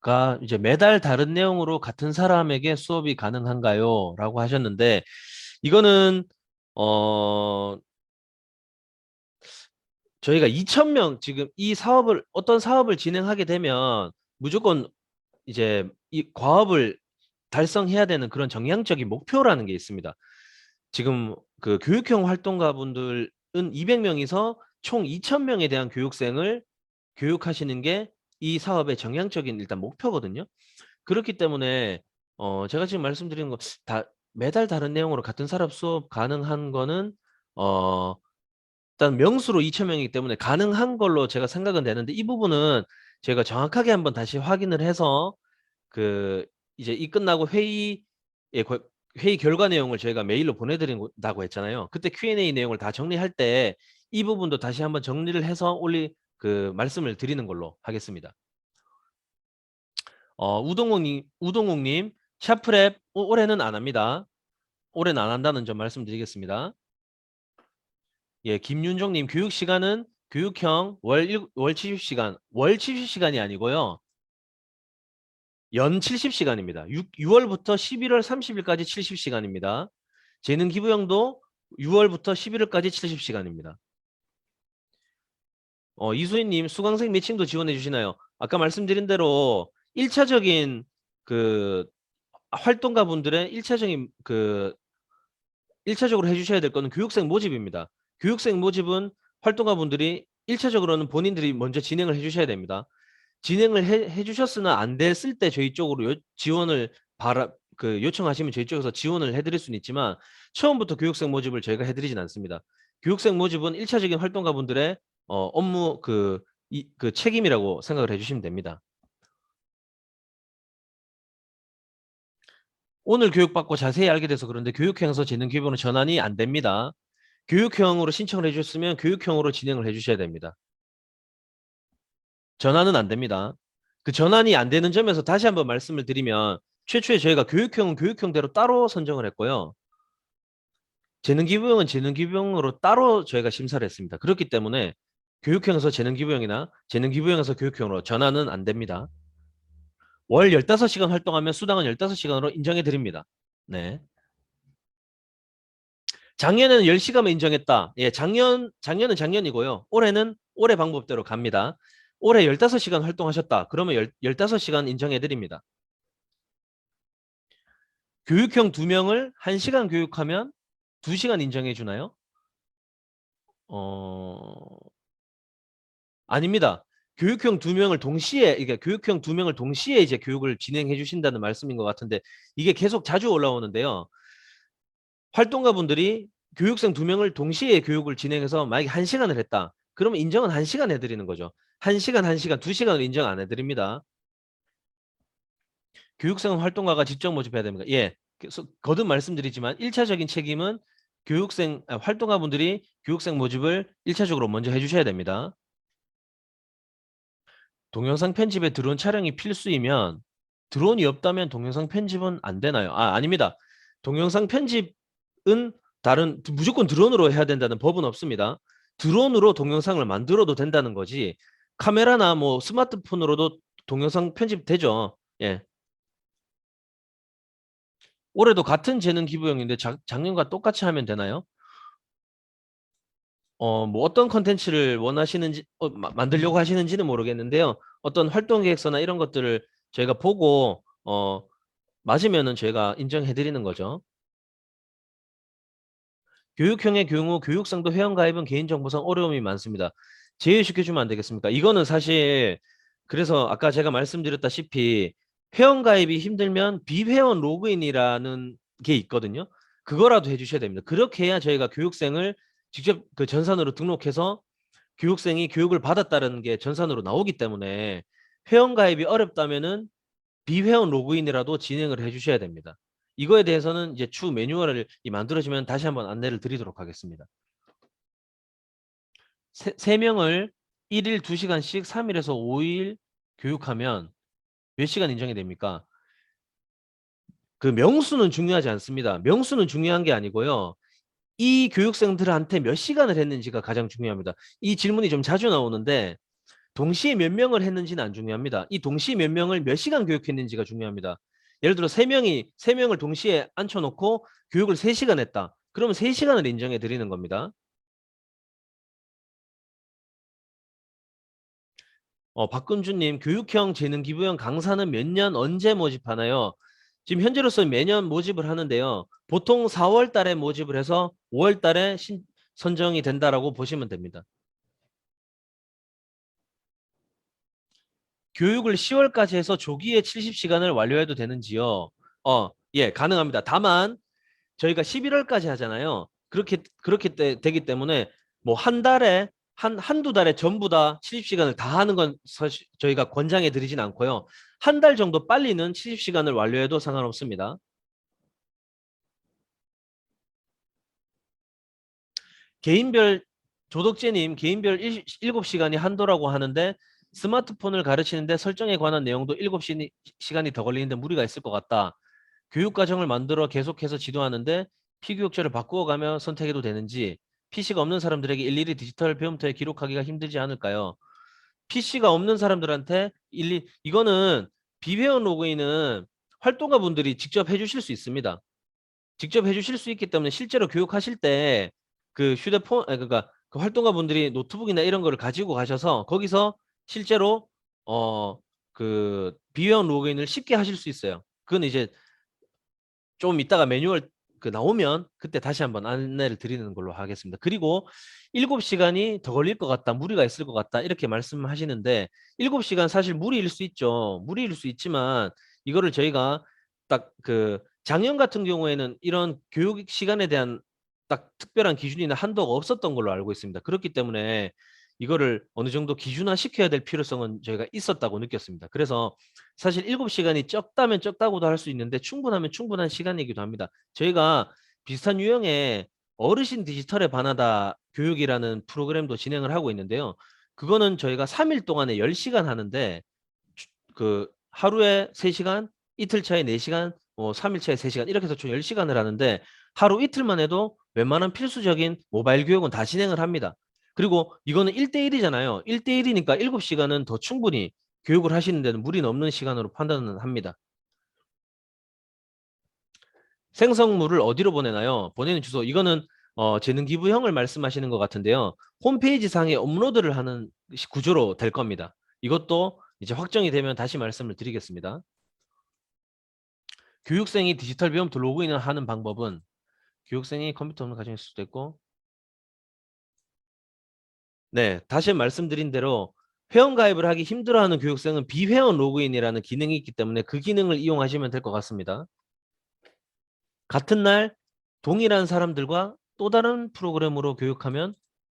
가 이제 매달 다른 내용으로 같은 사람에게 수업이 가능한가요? 라고 하셨는데, 이거는, 어, 저희가 2,000명, 지금 이 사업을, 어떤 사업을 진행하게 되면 무조건 이제 이 과업을 달성해야 되는 그런 정량적인 목표라는 게 있습니다. 지금 그 교육형 활동가분들은 200명에서 총 2,000명에 대한 교육생을 교육하시는 게 이 사업의 정량적인 일단 목표거든요. 그렇기 때문에 제가 지금 말씀드리는 거 다 매달 다른 내용으로 같은 사람 수업 가능한 거는 어 일단 명수로 2,000명이기 때문에 가능한 걸로 제가 생각은 되는데 이 부분은 제가 정확하게 한번 다시 확인을 해서 그 이제 이 끝나고 회의 결과 내용을 저희가 메일로 보내드린다고 했잖아요. 그때 Q&A 내용을 다 정리할 때 이 부분도 다시 한번 정리를 해서 말씀을 드리는 걸로 하겠습니다. 우동욱님, 샤프랩 올해는 안 합니다. 올해는 안 한다는 점 말씀드리겠습니다. 예, 김윤종님, 교육 시간은 교육형 월 70시간, 월 70시간이 아니고요. 연 70시간입니다. 6월부터 11월 30일까지 70시간입니다. 재능 기부형도 6월부터 11월까지 70시간입니다. 이수인님, 수강생 매칭도 지원해 주시나요? 아까 말씀드린 대로 1차적인 그 활동가 분들의 1차적으로 해주셔야 될 거는 교육생 모집입니다. 교육생 모집은 활동가 분들이 1차적으로는 본인들이 먼저 진행을 해주셔야 됩니다. 진행을 해주셨으나 안 됐을 때 저희 쪽으로 지원을 요청하시면 저희 쪽에서 지원을 해드릴 수는 있지만 처음부터 교육생 모집을 저희가 해드리진 않습니다. 교육생 모집은 1차적인 활동가 분들의 업무 그 책임이라고 생각을 해주시면 됩니다. 오늘 교육받고 자세히 알게 돼서 그런데 교육형에서 재능 기부는 전환이 안 됩니다. 교육형으로 신청을 해주셨으면 교육형으로 진행을 해주셔야 됩니다. 전환은 안 됩니다. 그 전환이 안 되는 점에서 다시 한번 말씀을 드리면 최초에 저희가 교육형은 교육형대로 따로 선정을 했고요. 재능기부형은 재능기부형으로 따로 저희가 심사를 했습니다. 그렇기 때문에 교육형에서 재능기부형이나 재능기부형에서 교육형으로 전환은 안 됩니다. 월 15시간 활동하면 수당은 15시간으로 인정해 드립니다. 네. 작년에는 10시간만 인정했다. 예, 작년은 작년이고요. 올해는 올해 방법대로 갑니다. 올해 15시간 활동하셨다. 그러면 15시간 인정해 드립니다. 교육형 2명을 1시간 교육하면 2시간 인정해 주나요? 아닙니다. 교육형 2명을 동시에, 그러니까 교육형 2명을 동시에 이제 교육을 진행해 주신다는 말씀인 것 같은데 이게 계속 자주 올라오는데요. 활동가 분들이 교육생 2명을 동시에 교육을 진행해서 만약에 1시간을 했다. 그러면 인정은 1시간 해드리는 거죠. 1시간, 1시간, 2시간을 인정 안 해드립니다. 교육생 활동가가 직접 모집해야 됩니다. 예, 거듭 말씀드리지만 1차적인 책임은 활동가 분들이 교육생 모집을 1차적으로 먼저 해주셔야 됩니다. 동영상 편집에 드론 촬영이 필수이면 드론이 없다면 동영상 편집은 안 되나요? 아닙니다. 동영상 편집은 무조건 드론으로 해야 된다는 법은 없습니다. 드론으로 동영상을 만들어도 된다는 거지 카메라나 뭐 스마트폰으로도 동영상 편집되죠. 예. 올해도 같은 재능 기부형인데 작년과 똑같이 하면 되나요? 뭐 어떤 컨텐츠를 원하시는지 만들려고 하시는지는 모르겠는데요. 어떤 활동 계획서나 이런 것들을 저희가 보고 맞으면은 저희가 인정해 드리는 거죠. 교육형의 경우 교육상도 회원가입은 개인정보상 어려움이 많습니다. 제휴시켜주면 안 되겠습니까? 이거는 사실 그래서 아까 제가 말씀드렸다시피 회원가입이 힘들면 비회원 로그인이라는 게 있거든요. 그거라도 해주셔야 됩니다. 그렇게 해야 저희가 교육생을 직접 그 전산으로 등록해서 교육생이 교육을 받았다는 게 전산으로 나오기 때문에 회원가입이 어렵다면은 비회원 로그인이라도 진행을 해주셔야 됩니다. 이거에 대해서는 이제 추후 매뉴얼을 만들어지면 다시 한번 안내를 드리도록 하겠습니다. 3명을 1일 2시간씩 3일에서 5일 교육하면 몇 시간 인정이 됩니까? 그 명수는 중요하지 않습니다. 명수는 중요한 게 아니고요. 이 교육생들한테 몇 시간을 했는지가 가장 중요합니다. 이 질문이 좀 자주 나오는데 동시에 몇 명을 했는지는 안 중요합니다. 이 동시에 몇 명을 몇 시간 교육했는지가 중요합니다. 예를 들어 세 명을 동시에 앉혀놓고 교육을 3시간 했다. 그러면 3시간을 인정해 드리는 겁니다. 박근주님, 교육형 재능기부형 강사는 몇 년 언제 모집하나요? 지금 현재로서 매년 모집을 하는데요. 보통 4월 달에 모집을 해서 5월 달에 선정이 된다라고 보시면 됩니다. 교육을 10월까지 해서 조기에 70시간을 완료해도 되는지요? 예, 가능합니다. 다만 저희가 11월까지 하잖아요. 그렇게 되기 때문에 뭐 한 달에 한두 달에 전부 다 70시간을 다 하는 건 사실 저희가 권장해 드리진 않고요. 한 달 정도 빨리는 70시간을 완료해도 상관없습니다. 개인별 조덕재님 개인별 7시간이 한도라고 하는데 스마트폰을 가르치는데 설정에 관한 내용도 7시간이 더 걸리는데 무리가 있을 것 같다. 교육과정을 만들어 계속해서 지도하는데 피교육제를 바꾸어가며 선택해도 되는지 PC가 없는 사람들에게 일일이 디지털 배움터에 기록하기가 힘들지 않을까요? PC가 없는 사람들한테 이거는 비회원 로그인은 활동가 분들이 직접 해주실 수 있습니다. 직접 해주실 수 있기 때문에 실제로 교육하실 때 그 휴대폰, 그러니까 그 활동가 분들이 노트북이나 이런 거를 가지고 가셔서 거기서 실제로 그 비회원 로그인을 쉽게 하실 수 있어요. 그건 이제 좀 이따가 매뉴얼 나오면 그때 다시 한번 안내를 드리는 걸로 하겠습니다. 그리고 7시간이 더 걸릴 것 같다, 무리가 있을 것 같다 이렇게 말씀하시는데 7시간 사실 무리일 수 있죠. 무리일 수 있지만 이거를 저희가 딱 작년 같은 경우에는 이런 교육 시간에 대한 딱 특별한 기준이나 한도가 없었던 걸로 알고 있습니다. 그렇기 때문에 이거를 어느 정도 기준화 시켜야 될 필요성은 저희가 있었다고 느꼈습니다. 그래서 사실 7시간이 적다면 적다고도 할 수 있는데 충분하면 충분한 시간이기도 합니다. 저희가 비슷한 유형의 어르신 디지털에 반하다 교육이라는 프로그램도 진행을 하고 있는데요. 그거는 저희가 3일 동안에 10시간 하는데 하루에 3시간, 이틀 차에 4시간, 3일 차에 3시간 이렇게 해서 총 10시간을 하는데 하루 이틀만 해도 웬만한 필수적인 모바일 교육은 다 진행을 합니다. 그리고 이거는 1대1이잖아요. 1대1이니까 7시간은 더 충분히 교육을 하시는 데는 무리는 없는 시간으로 판단을 합니다. 생성물을 어디로 보내나요? 보내는 주소. 이거는 재능기부형을 말씀하시는 것 같은데요. 홈페이지 상에 업로드를 하는 구조로 될 겁니다. 이것도 이제 확정이 되면 다시 말씀을 드리겠습니다. 교육생이 디지털 배움터 로그인을 하는 방법은 교육생이 컴퓨터 없는 가정일 수도 있고 네, 다시 말씀드린 대로 회원 가입을 하기 힘들어하는 교육생은 비회원 로그인이라는 기능이 있기 때문에 그 기능을 이용하시면 될 것 같습니다. 같은 날 동일한 사람들과 또 다른 프로그램으로 교육하면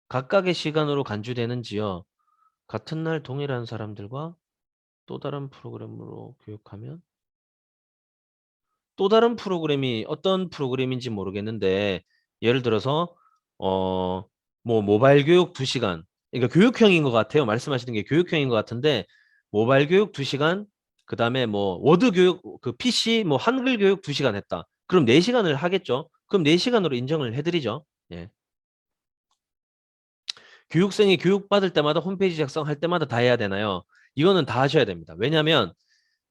각각의 시간으로 간주되는지요. 같은 날 동일한 사람들과 또 다른 프로그램으로 교육하면 또 다른 프로그램이 어떤 프로그램인지 모르겠는데 예를 들어서 어 뭐 모바일 교육 2시간 그러니까 교육형인 것 같아요. 말씀하시는 게 교육형인 것 같은데 모바일 교육 2시간 그다음에 뭐 워드 교육 PC 뭐 한글 교육 2시간 했다. 그럼 4시간을 하겠죠. 그럼 4시간으로 인정을 해드리죠. 예. 교육생이 교육받을 때마다 홈페이지 작성할 때마다 다 해야 되나요? 이거는 다 하셔야 됩니다. 왜냐하면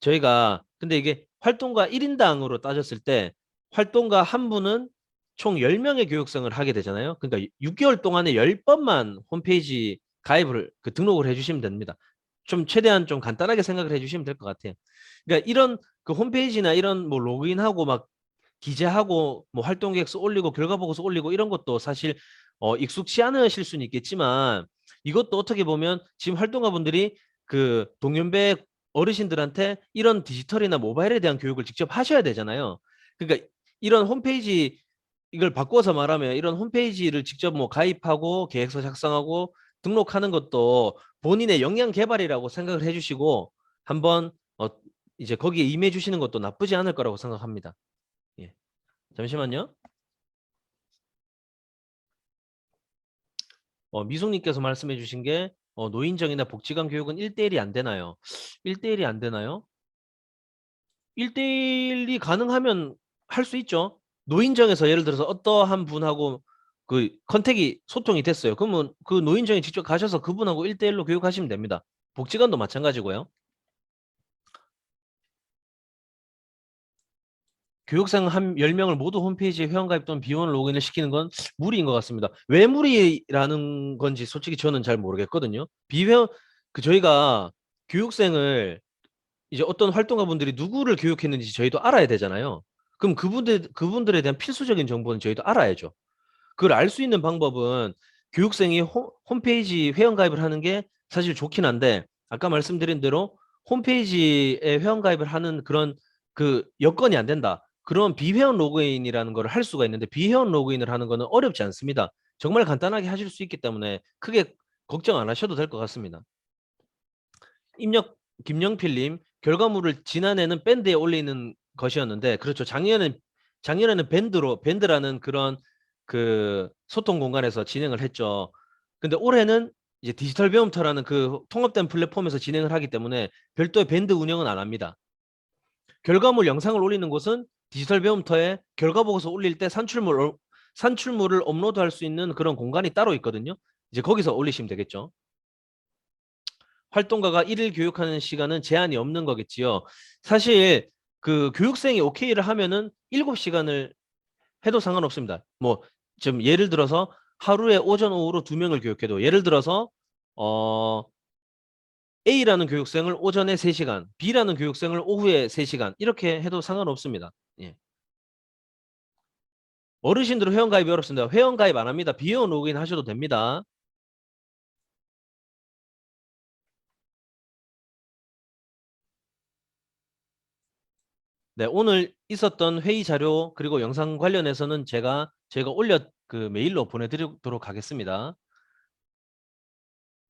저희가 근데 이게 활동가 1인당으로 따졌을 때 활동가 한 분은 총 10명의 교육생을 하게 되잖아요. 그러니까 6개월 동안에 10번만 홈페이지 가입을 등록을 해주시면 됩니다. 좀 최대한 좀 간단하게 생각을 해주시면 될 것 같아요. 그러니까 이런 홈페이지나 이런 뭐 로그인하고 막 기재하고 뭐 활동 계획서 올리고 결과 보고서 올리고 이런 것도 사실 익숙치 않으실 수는 있겠지만 이것도 어떻게 보면 지금 활동가분들이 동년배 어르신들한테 이런 디지털이나 모바일에 대한 교육을 직접 하셔야 되잖아요. 그러니까 이런 홈페이지 이걸 바꿔서 말하면 이런 홈페이지를 직접 뭐 가입하고 계획서 작성하고 등록하는 것도 본인의 역량 개발이라고 생각을 해주시고 한번 이제 거기에 임해 주시는 것도 나쁘지 않을 거라고 생각합니다. 예. 잠시만요. 미숙님께서 말씀해 주신 게 노인정이나 복지관 교육은 1대1이 안 되나요? 1대1이 안 되나요? 1대1이 가능하면 할 수 있죠. 노인정에서 예를 들어서 어떠한 분하고 그 컨택이 소통이 됐어요. 그러면 그 노인정에 직접 가셔서 그분하고 1대1로 교육하시면 됩니다. 복지관도 마찬가지고요. 교육생 한 10명을 모두 홈페이지에 회원가입 또는 비원 로그인을 시키는 건 무리인 것 같습니다. 왜 무리라는 건지 솔직히 저는 잘 모르겠거든요. 비회원, 저희가 교육생을 이제 어떤 활동가분들이 누구를 교육했는지 저희도 알아야 되잖아요. 그럼 그분들에 대한 필수적인 정보는 저희도 알아야죠. 그걸 알 수 있는 방법은 교육생이 홈페이지 회원가입을 하는 게 사실 좋긴 한데 아까 말씀드린 대로 홈페이지에 회원가입을 하는 그런 그 여건이 안 된다. 그런 비회원 로그인이라는 걸 할 수가 있는데 비회원 로그인을 하는 거는 어렵지 않습니다. 정말 간단하게 하실 수 있기 때문에 크게 걱정 안 하셔도 될 것 같습니다. 입력 김영필님 결과물을 지난해는 밴드에 올리는 것이었는데 그렇죠. 작년에는 밴드라는 그런 그 소통 공간에서 진행을 했죠. 근데 올해는 이제 디지털 배움터라는 그 통합된 플랫폼에서 진행을 하기 때문에 별도의 밴드 운영은 안 합니다. 결과물 영상을 올리는 곳은 디지털 배움터에 결과 보고서 올릴 때 산출물을 업로드할 수 있는 그런 공간이 따로 있거든요. 이제 거기서 올리시면 되겠죠. 활동가가 일일 교육하는 시간은 제한이 없는 거겠지요. 사실 그 교육생이 오케이를 하면은 7시간을 해도 상관없습니다. 뭐 지금 예를 들어서 하루에 오전 오후로 2명을 교육해도 예를 들어서 어 A라는 교육생을 오전에 3시간, B라는 교육생을 오후에 3시간 이렇게 해도 상관없습니다. 예. 어르신들은 회원가입이 어렵습니다. 회원가입 안 합니다. 비회원 로그인 하셔도 됩니다. 네, 오늘 있었던 회의 자료 그리고 영상 관련해서는 제가 그 메일로 보내드리도록 하겠습니다.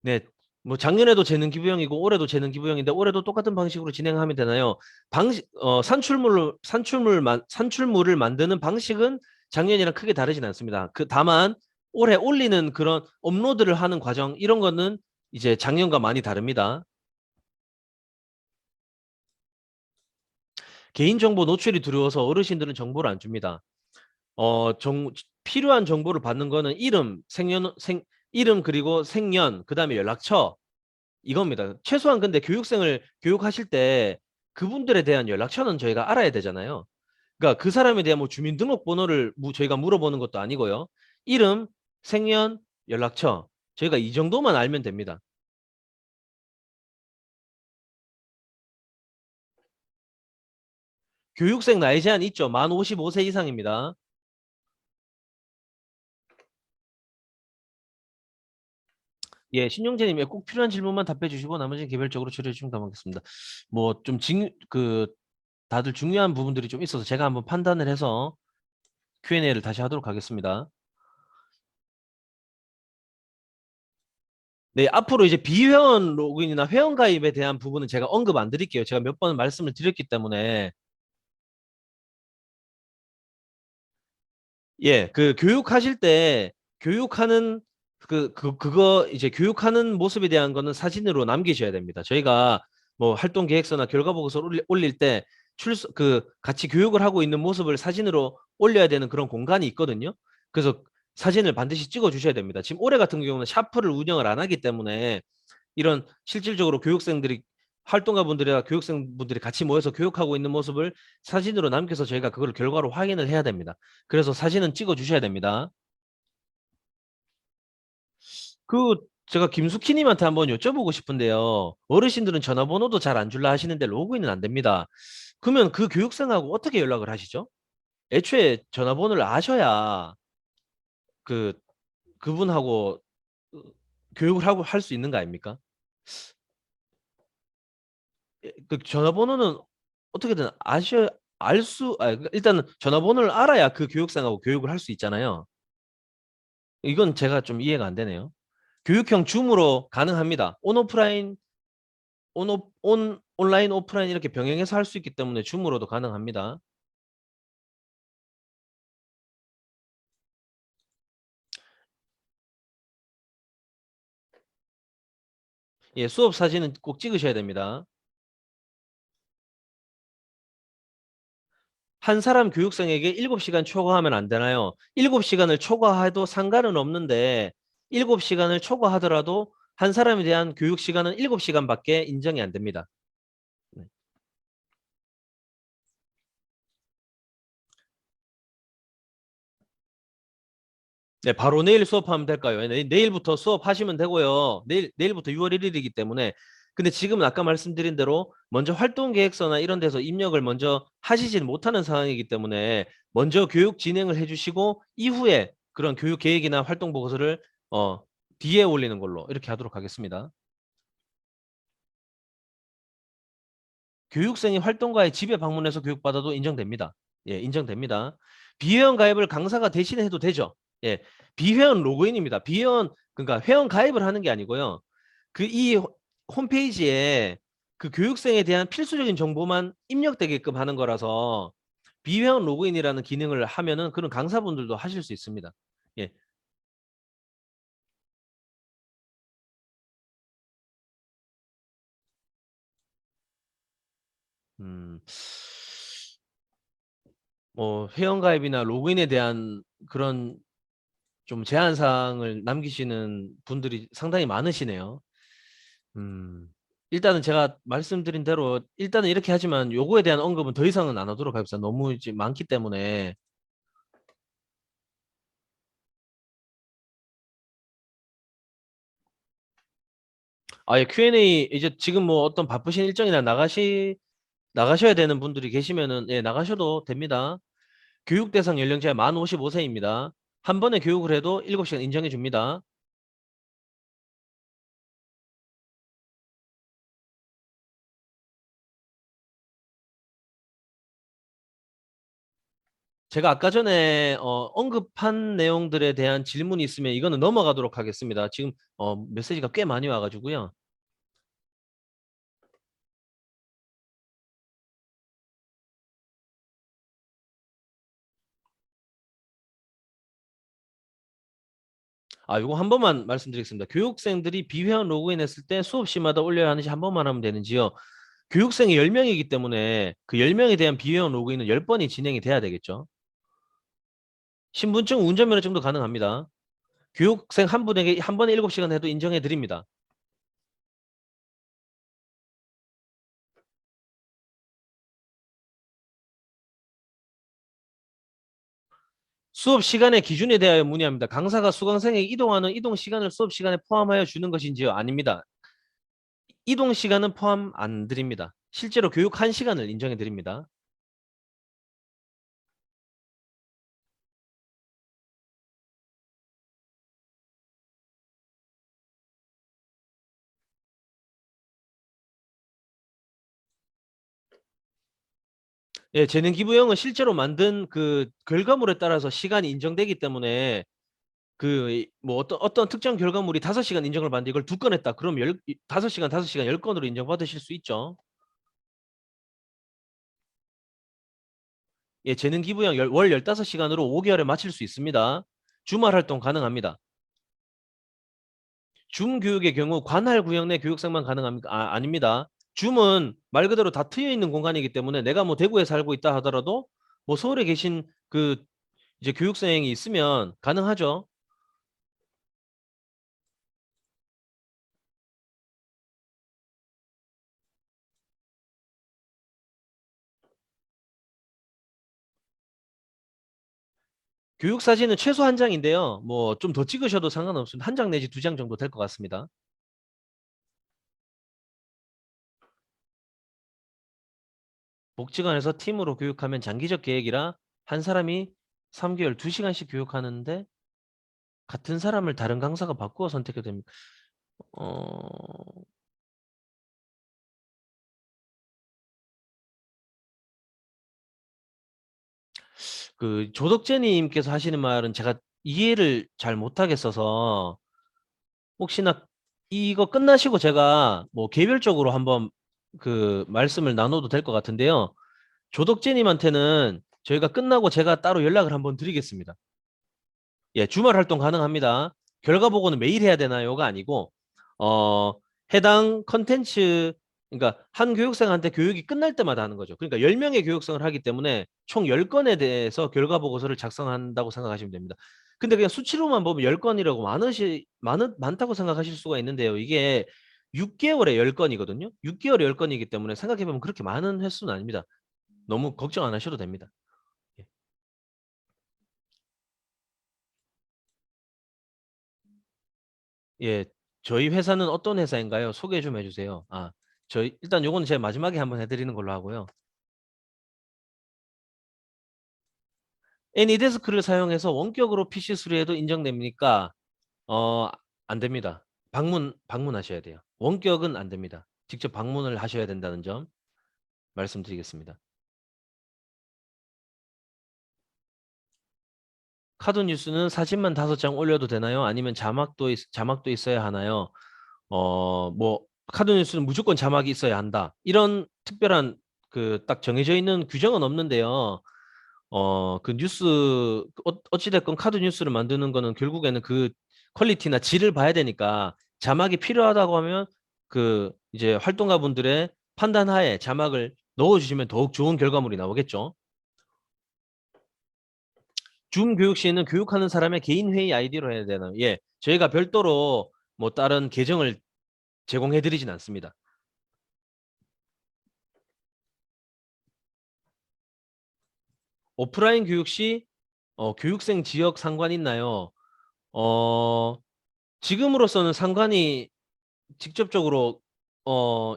네, 뭐 작년에도 재능 기부형이고 올해도 재능 기부형인데 올해도 똑같은 방식으로 진행하면 되나요? 산출물을 만드는 방식은 작년이랑 크게 다르진 않습니다. 다만 올해 올리는 그런 업로드를 하는 과정 이런 거는 이제 작년과 많이 다릅니다. 개인정보 노출이 두려워서 어르신들은 정보를 안 줍니다. 필요한 정보를 받는 거는 이름 그리고 생년, 그다음에 연락처 이겁니다. 최소한 근데 교육생을 교육하실 때 그분들에 대한 연락처는 저희가 알아야 되잖아요. 그러니까 그 사람에 대한 뭐 주민등록번호를 저희가 물어보는 것도 아니고요. 이름, 생년, 연락처 저희가 이 정도만 알면 됩니다. 교육생 나이 제한 있죠. 만 55세 이상입니다. 예, 신용재님 꼭 필요한 질문만 답해 주시고 나머지는 개별적으로 처리해 주시면 감사하겠습니다. 뭐좀 다들 중요한 부분들이 좀 있어서 제가 한번 판단을 해서 Q&A를 다시 하도록 하겠습니다. 네, 앞으로 이제 비회원 로그인이나 회원 가입에 대한 부분은 제가 언급 안 드릴게요. 제가 몇 번 말씀을 드렸기 때문에 예, 그 교육하실 때 교육하는 그거 이제 교육하는 모습에 대한 거는 사진으로 남기셔야 됩니다. 저희가 뭐 활동 계획서나 결과 보고서를 올릴 때 같이 교육을 하고 있는 모습을 사진으로 올려야 되는 그런 공간이 있거든요. 그래서 사진을 반드시 찍어 주셔야 됩니다. 지금 올해 같은 경우는 샤프를 운영을 안 하기 때문에 이런 실질적으로 활동가분들이나 교육생분들이 같이 모여서 교육하고 있는 모습을 사진으로 남겨서 저희가 그걸 결과로 확인을 해야 됩니다. 그래서 사진은 찍어 주셔야 됩니다. 그 제가 김숙희님한테 한번 여쭤보고 싶은데요. 어르신들은 전화번호도 잘 안 줄라 하시는데 로그인은 안 됩니다. 그러면 그 교육생하고 어떻게 연락을 하시죠? 애초에 전화번호를 아셔야 그 그분하고 교육을 하고 할 수 있는 거 아닙니까? 그 전화번호는 어떻게든 일단은 전화번호를 알아야 그 교육생하고 교육을 할 수 있잖아요. 이건 제가 좀 이해가 안 되네요. 교육형 줌으로 가능합니다. 온라인, 오프라인 이렇게 병행해서 할 수 있기 때문에 줌으로도 가능합니다. 예, 수업 사진은 꼭 찍으셔야 됩니다. 한 사람 교육생에게 7시간 초과하면 안 되나요? 7시간을 초과해도 상관은 없는데 7시간을 초과하더라도 한 사람에 대한 교육 시간은 7시간밖에 인정이 안 됩니다. 네. 네, 바로 내일 수업하면 될까요? 내일부터 수업하시면 되고요. 내일부터 6월 1일이기 때문에. 근데 지금은 아까 말씀드린 대로 먼저 활동 계획서나 이런 데서 입력을 먼저 하시질 못하는 상황이기 때문에 먼저 교육 진행을 해주시고 이후에 그런 교육 계획이나 활동 보고서를 뒤에 올리는 걸로 이렇게 하도록 하겠습니다. 교육생이 활동가의 집에 방문해서 교육받아도 인정됩니다. 예, 인정됩니다. 비회원 가입을 강사가 대신 해도 되죠. 예, 비회원 로그인입니다. 비회원, 그러니까 회원 가입을 하는 게 아니고요. 그 이 홈페이지에 그 교육생에 대한 필수적인 정보만 입력되게끔 하는 거라서 비회원 로그인이라는 기능을 하면은 그런 강사분들도 하실 수 있습니다. 예, 음, 회원 가입이나 로그인에 대한 그런 좀 제한 사항을 남기시는 분들이 상당히 많으시네요. 음, 일단은 제가 말씀드린 대로 일단은 이렇게 하지만 요거에 대한 언급은 더 이상은 안 하도록 하겠습니다. 너무 이제 많기 때문에. 예, Q&A 이제 지금 뭐 어떤 바쁘신 일정이나 나가셔야 되는 분들이 계시면은 예, 나가셔도 됩니다. 교육 대상 연령제 만 55세입니다. 한 번에 교육을 해도 7시간 인정해 줍니다. 제가 아까 전에 언급한 내용들에 대한 질문이 있으면 이거는 넘어가도록 하겠습니다. 지금 메시지가 꽤 많이 와가지고요. 요거 한 번만 말씀드리겠습니다. 교육생들이 비회원 로그인했을 때 수업 시마다 올려야 하는지 한 번만 하면 되는지요. 교육생이 10명이기 때문에 그 10명에 대한 비회원 로그인은 10번이 진행이 돼야 되겠죠. 신분증, 운전면허증도 가능합니다. 교육생 한 분에게 한 번에 7시간 해도 인정해 드립니다. 수업 시간의 기준에 대하여 문의합니다. 강사가 수강생에게 이동하는 이동 시간을 수업 시간에 포함하여 주는 것인지요? 아닙니다. 이동 시간은 포함 안 드립니다. 실제로 교육 1시간을 인정해 드립니다. 예, 재능 기부형은 실제로 만든 그 결과물에 따라서 시간이 인정되기 때문에 그 뭐 어떤 특정 결과물이 5시간 인정을 받는데 이걸 2건 했다. 그럼 5시간 5시간 10건으로 인정받으실 수 있죠. 예, 재능 기부형 월 15시간으로 5개월에 마칠 수 있습니다. 주말 활동 가능합니다. 줌 교육의 경우 관할 구역 내 교육생만 가능합니까? 아닙니다. 줌은 말 그대로 다 트여 있는 공간이기 때문에 내가 뭐 대구에 살고 있다 하더라도 뭐 서울에 계신 그 이제 교육생이 있으면 가능하죠. 교육 사진은 최소 한 장인데요. 뭐 좀 더 찍으셔도 상관없습니다. 한 장 내지 2장 정도 될 것 같습니다. 복지관에서 팀으로 교육하면 장기적 계획이라 한 사람이 3개월 2시간씩 교육하는데 같은 사람을 다른 강사가 바꾸어 선택해도 됩니다. 어, 그 조덕재님께서 하시는 말은 제가 이해를 잘 못하겠어서 혹시나 이거 끝나시고 제가 뭐 개별적으로 한번 그 말씀을 나눠도 될 것 같은데요. 조덕재님한테는 저희가 끝나고 제가 따로 연락을 한번 드리겠습니다. 예, 주말 활동 가능합니다. 결과 보고는 매일 해야 되나요가 아니고 어, 해당 컨텐츠 그러니까 한 교육생한테 교육이 끝날 때마다 하는 거죠. 그러니까 10명의 교육생을 하기 때문에 총 10건에 대해서 결과 보고서를 작성한다고 생각하시면 됩니다. 근데 그냥 수치로만 보면 10건이라고 많다고 생각하실 수가 있는데요. 이게 6개월에 10건이거든요. 6개월에 10건이기 때문에 생각해 보면 그렇게 많은 횟수는 아닙니다. 너무 걱정 안 하셔도 됩니다. 예. 예. 저희 회사는 어떤 회사인가요? 소개 좀 해주세요. 아, 저희 일단 요거는 제가 마지막에 한번 해드리는 걸로 하고요. 애니데스크를 사용해서 원격으로 PC 수리해도 인정됩니까? 어, 안 됩니다. 방문하셔야 돼요. 원격은 안 됩니다. 직접 방문을 하셔야 된다는 점 말씀드리겠습니다. 카드 뉴스는 사진만 5장 올려도 되나요? 아니면 자막도 있어야 하나요? 뭐 카드 뉴스는 무조건 자막이 있어야 한다. 이런 특별한 그 딱 정해져 있는 규정은 없는데요. 그 뉴스 어찌됐건 카드 뉴스를 만드는 거는 결국에는 그 퀄리티나 질을 봐야 되니까 자막이 필요하다고 하면 그 이제 활동가분들의 판단하에 자막을 넣어주시면 더욱 좋은 결과물이 나오겠죠. 줌 교육 시에는 교육하는 사람의 개인 회의 아이디로 해야 되나요? 예, 저희가 별도로 뭐 다른 계정을 제공해 드리진 않습니다. 오프라인 교육 시 교육생 지역 상관 있나요? 어, 지금으로서는 상관이 직접적으로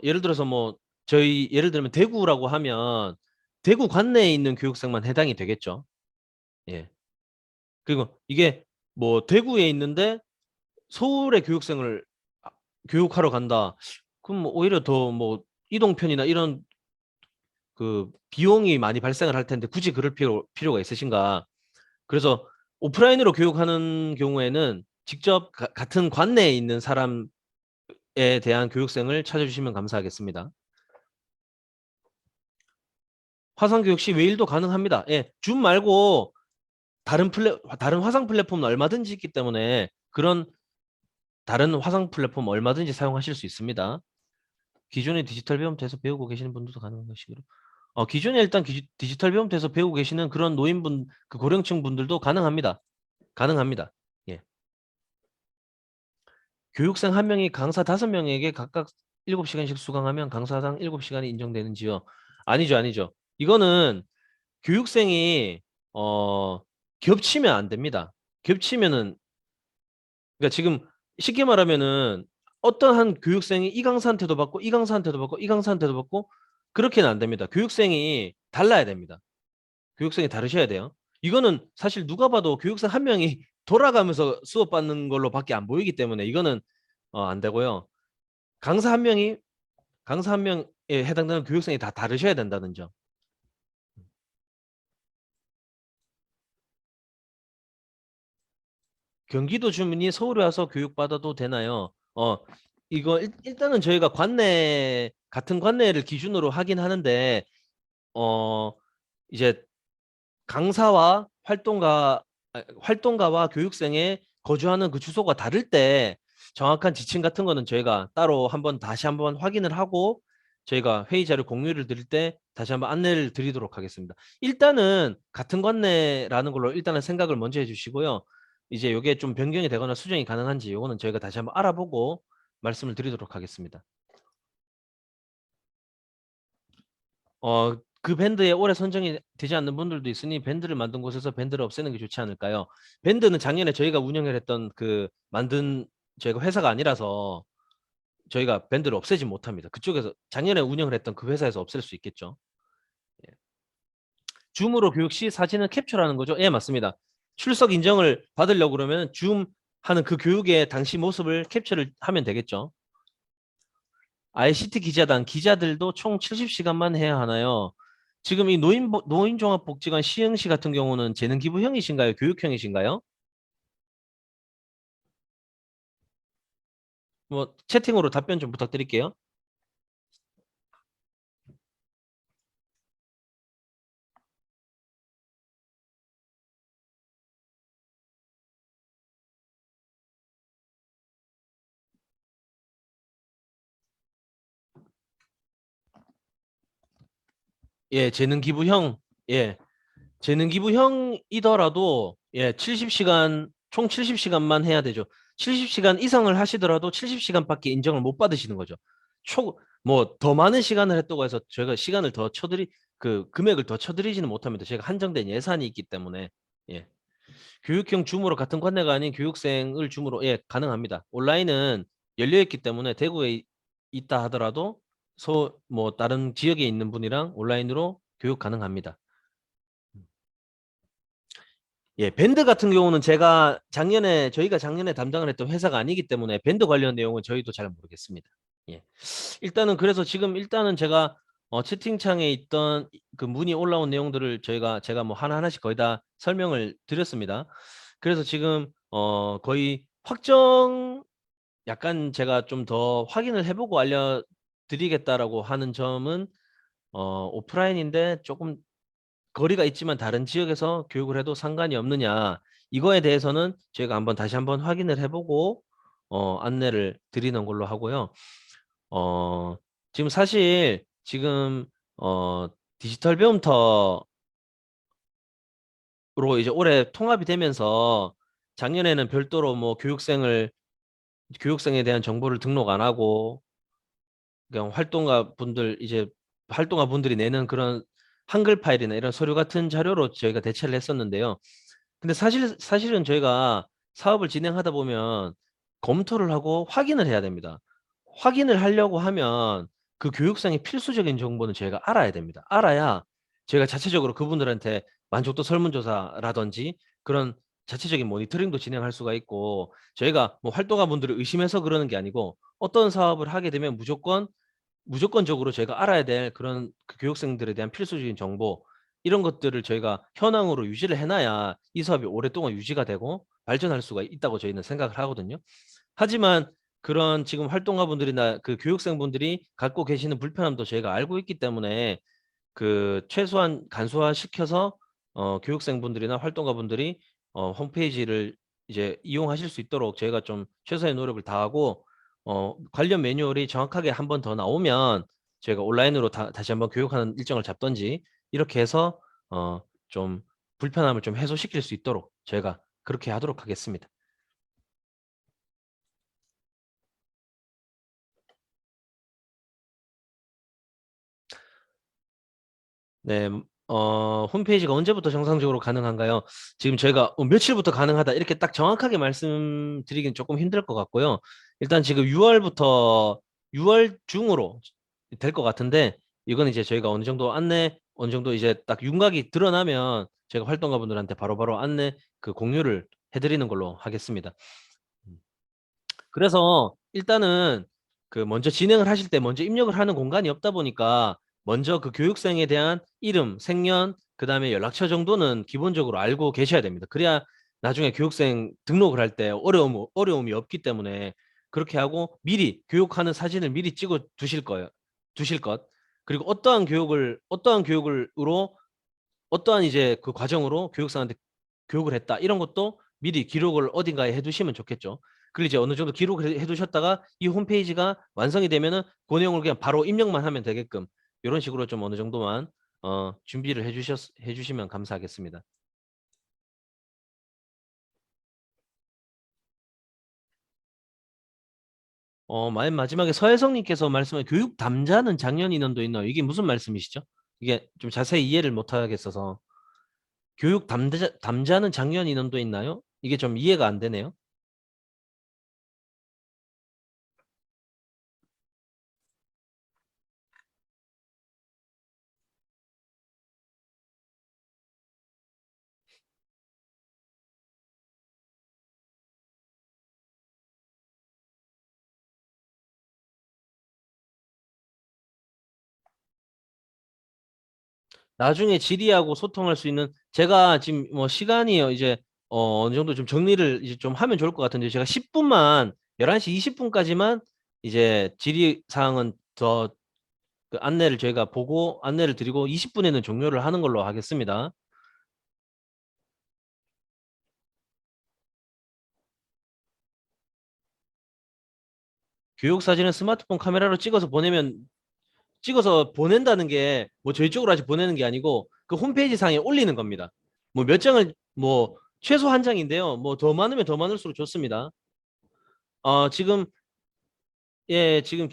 예를 들어서 뭐 저희 예를 들면 대구라고 하면 대구 관내에 있는 교육생만 해당이 되겠죠. 예. 그리고 이게 뭐 대구에 있는데 서울의 교육생을 아, 교육하러 간다. 그럼 뭐 오히려 더 뭐 이동편이나 이런 그 비용이 많이 발생을 할 텐데 굳이 그럴 필요가 있으신가? 그래서 오프라인으로 교육하는 경우에는 직접 같은 관내에 있는 사람에 대한 교육생을 찾아주시면 감사하겠습니다. 화상 교육 시 메일도 가능합니다. 예, 줌 말고 다른 화상 플랫폼은 얼마든지 있기 때문에 그런 다른 화상 플랫폼 얼마든지 사용하실 수 있습니다. 기존의 디지털 배움터에서 배우고 계시는 분들도 가능한 것이고요. 기존에 일단 디지털 배움터에서 배우고 계시는 그런 노인분, 그 고령층 분들도 가능합니다. 가능합니다. 예. 교육생 한 명이 강사 5명에게 각각 7시간씩 수강하면 강사당 7시간이 인정되는지요? 아니죠, 아니죠. 이거는 교육생이 겹치면 안 됩니다. 겹치면은 그러니까 지금 쉽게 말하면은 어떠한 교육생이 이 강사한테도 받고 이 강사한테도 받고 이 강사한테도 받고 그렇게는 안 됩니다. 교육생이 달라야 됩니다. 교육생이 다르셔야 돼요. 이거는 사실 누가 봐도 교육생 한 명이 돌아가면서 수업 받는 걸로밖에 안 보이기 때문에 이거는 안 되고요. 강사 한 명이 강사 한 명에 해당되는 교육생이 다 다르셔야 된다는 점. 경기도 주민이 서울에 와서 교육받아도 되나요? 이거 일단은 저희가 같은 관내를 기준으로 하긴 하는데, 어, 이제 강사와 활동가와 교육생의 거주하는 그 주소가 다를 때 정확한 지침 같은 거는 저희가 따로 다시 한번 확인을 하고 저희가 회의 자료 공유를 드릴 때 다시 한번 안내를 드리도록 하겠습니다. 일단은 같은 관내라는 걸로 일단은 생각을 먼저 해주시고요. 이제 이게 좀 변경이 되거나 수정이 가능한지 이거는 저희가 다시 한번 알아보고 말씀을 드리도록 하겠습니다. 그 밴드에 오래 선정이 되지 않는 분들도 있으니 밴드를 만든 곳에서 밴드를 없애는 게 좋지 않을까요? 밴드는 작년에 저희가 운영을 했던 그 만든 저희가 회사가 아니라서 저희가 밴드를 없애지 못합니다. 그쪽에서 작년에 운영을 했던 그 회사에서 없앨 수 있겠죠. 예. 줌으로 교육 시 사진은 캡처라는 거죠? 예, 맞습니다. 출석 인정을 받으려고 그러면 줌 하는 그 교육의 당시 모습을 캡처를 하면 되겠죠. ICT 기자단 기자들도 총 70시간만 해야 하나요? 지금 이 노인종합복지관 시행시 같은 경우는 재능기부형이신가요? 교육형이신가요? 뭐 채팅으로 답변 좀 부탁드릴게요. 예, 예, 재능 기부형이더라도 예, 70시간 총 70시간만 해야 되죠. 70시간 이상을 하시더라도 70시간밖에 인정을 못 받으시는 거죠. 뭐 더 많은 시간을 했다고 해서 저희가 시간을 더 그 금액을 더 쳐드리지는 못합니다. 저희가 한정된 예산이 있기 때문에 예. 교육형 줌으로 같은 관내가 아닌 교육생을 줌으로 예, 가능합니다. 온라인은 열려 있기 때문에 대구에 있다 하더라도 뭐 다른 지역에 있는 분이랑 온라인으로 교육 가능합니다. 예, 밴드 같은 경우는 저희가 작년에 담당을 했던 회사가 아니기 때문에 밴드 관련 내용은 저희도 잘 모르겠습니다. 예. 일단은 그래서 지금 일단은 제가 채팅창에 있던 그 문의 올라온 내용들을 제가 뭐 하나하나씩 거의 다 설명을 드렸습니다. 그래서 지금 거의 약간 제가 좀 더 확인을 해보고 알려드리겠다라고 하는 점은 오프라인인데 조금 거리가 있지만 다른 지역에서 교육을 해도 상관이 없느냐. 이거에 대해서는 저희가 다시 한번 확인을 해보고 안내를 드리는 걸로 하고요. 어, 지금 사실 지금 어, 디지털 배움터로 이제 올해 통합이 되면서 작년에는 별도로 뭐 교육생에 대한 정보를 등록 안 하고 그냥 활동가 분들이 내는 그런 한글 파일이나 이런 서류 같은 자료로 저희가 대체를 했었는데요. 근데 사실은 저희가 사업을 진행하다 보면 검토를 하고 확인을 해야 됩니다. 확인을 하려고 하면 그 교육상의 필수적인 정보는 저희가 알아야 됩니다. 알아야 저희가 자체적으로 그분들한테 만족도 설문조사라든지 그런 자체적인 모니터링도 진행할 수가 있고 저희가 뭐 활동가분들을 의심해서 그러는 게 아니고 어떤 사업을 하게 되면 무조건적으로 저희가 알아야 될 그런 그 교육생들에 대한 필수적인 정보 이런 것들을 저희가 현황으로 유지를 해놔야 이 사업이 오랫동안 유지가 되고 발전할 수가 있다고 저희는 생각을 하거든요. 하지만 그런 지금 활동가분들이나 그 교육생분들이 갖고 계시는 불편함도 저희가 알고 있기 때문에 그 최소한 간소화 시켜서 교육생분들이나 활동가분들이 홈페이지를 이제 이용하실 수 있도록 저희가 좀 최선의 노력을 다하고 관련 매뉴얼이 정확하게 한 번 더 나오면 저희가 온라인으로 다시 한번 교육하는 일정을 잡던지 이렇게 해서 좀 불편함을 좀 해소시킬 수 있도록 저희가 그렇게 하도록 하겠습니다. 네, 홈페이지가 언제부터 정상적으로 가능한가요? 지금 저희가 며칠부터 가능하다 이렇게 딱 정확하게 말씀드리긴 조금 힘들 것 같고요. 일단 지금 6월 중으로 될 것 같은데 이건 이제 저희가 어느 정도 이제 딱 윤곽이 드러나면 제가 활동가분들한테 바로바로 안내 그 공유를 해드리는 걸로 하겠습니다. 그래서 일단은 그 먼저 진행을 하실 때 먼저 입력을 하는 공간이 없다 보니까 먼저 그 교육생에 대한 이름, 생년, 그다음에 연락처 정도는 기본적으로 알고 계셔야 됩니다. 그래야 나중에 교육생 등록을 할 때 어려움이 없기 때문에 그렇게 하고 미리 교육하는 사진을 미리 찍어 두실 거예요. 두실 것. 그리고 어떠한 이제 그 과정으로 교육생한테 교육을 했다. 이런 것도 미리 기록을 어딘가에 해두시면 좋겠죠. 그리고 이제 어느 정도 기록을 해두셨다가 이 홈페이지가 완성이 되면은 그 내용을 그냥 바로 입력만 하면 되게끔 이런 식으로 좀 어느 정도만 준비를 해주시면 감사하겠습니다. 맨 마지막에 서혜성님께서 말씀한 교육 담자는 작년 인원도 있나요? 이게 무슨 말씀이시죠? 이게 좀 자세히 이해를 못 하겠어서 담자는 작년 인원도 있나요? 이게 좀 이해가 안 되네요. 나중에 질의하고 소통할 수 있는 제가 지금 뭐 시간이 이제 어느 정도 좀 정리를 이제 좀 하면 좋을 것 같은데 제가 10분만 11시 20분까지만 이제 질의 사항은 더 그 안내를 저희가 보고 안내를 드리고 20분에는 종료를 하는 걸로 하겠습니다. 교육 사진은 스마트폰 카메라로 찍어서 보내면 찍어서 보낸다는 게 뭐 저희 쪽으로 아직 보내는 게 아니고 그 홈페이지 상에 올리는 겁니다. 뭐 몇 장을 뭐 최소 한 장인데요. 뭐 더 많으면 더 많을수록 좋습니다. 지금 예, 지금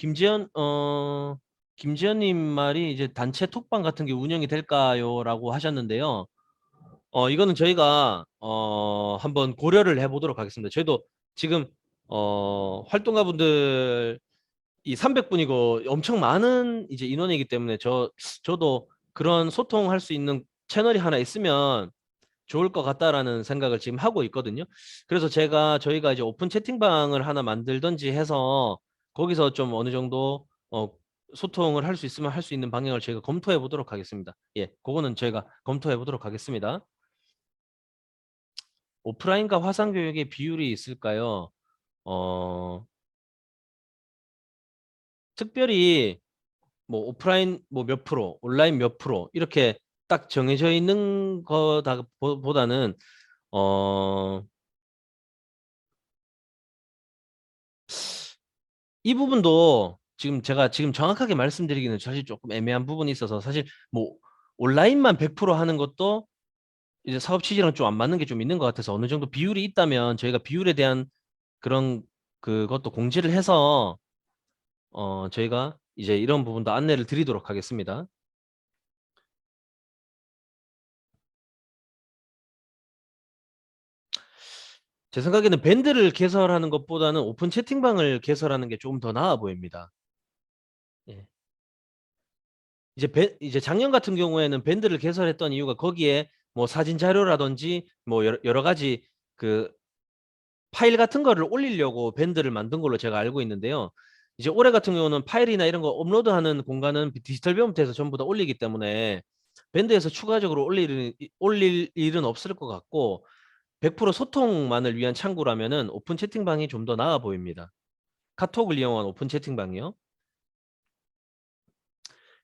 김지현님 말이 이제 단체 톡방 같은 게 운영이 될까요?라고 하셨는데요. 이거는 저희가 한번 고려를 해보도록 하겠습니다. 저희도 지금 활동가분들 이 300분이고 엄청 많은 이제 인원이기 때문에 저도 그런 소통할 수 있는 채널이 하나 있으면 좋을 것 같다라는 생각을 지금 하고 있거든요. 그래서 저희가 이제 오픈 채팅방을 하나 만들던지 해서 거기서 좀 어느 정도 소통을 할 수 있으면 할 수 있는 방향을 저희가 검토해 보도록 하겠습니다. 예, 그거는 저희가 검토해 보도록 하겠습니다. 오프라인과 화상 교육의 비율이 있을까요? 어, 특별히 뭐 오프라인 뭐 몇 프로, 온라인 몇 프로 이렇게 딱 정해져 있는 거다 보다는 어, 이 부분도 제가 지금 정확하게 말씀드리기는 사실 조금 애매한 부분이 있어서 사실 뭐 온라인만 100% 하는 것도 이제 사업 취지랑 좀 안 맞는 게 좀 있는 것 같아서 어느 정도 비율이 있다면 저희가 비율에 대한 그런 그것도 공지를 해서 저희가 이제 이런 부분도 안내를 드리도록 하겠습니다. 제 생각에는 밴드를 개설하는 것보다는 오픈 채팅방을 개설하는 게 조금 더 나아 보입니다. 예. 이제 작년 같은 경우에는 밴드를 개설했던 이유가 거기에 뭐 사진 자료라든지 뭐 여러 가지 그 파일 같은 거를 올리려고 밴드를 만든 걸로 제가 알고 있는데요. 이제 올해 같은 경우는 파일이나 이런 거 업로드하는 공간은 디지털 배움터에서 전부 다 올리기 때문에 밴드에서 추가적으로 올릴 일은 없을 것 같고 100% 소통만을 위한 창구라면은 오픈 채팅방이 좀 더 나아 보입니다. 카톡을 이용한 오픈 채팅방이요.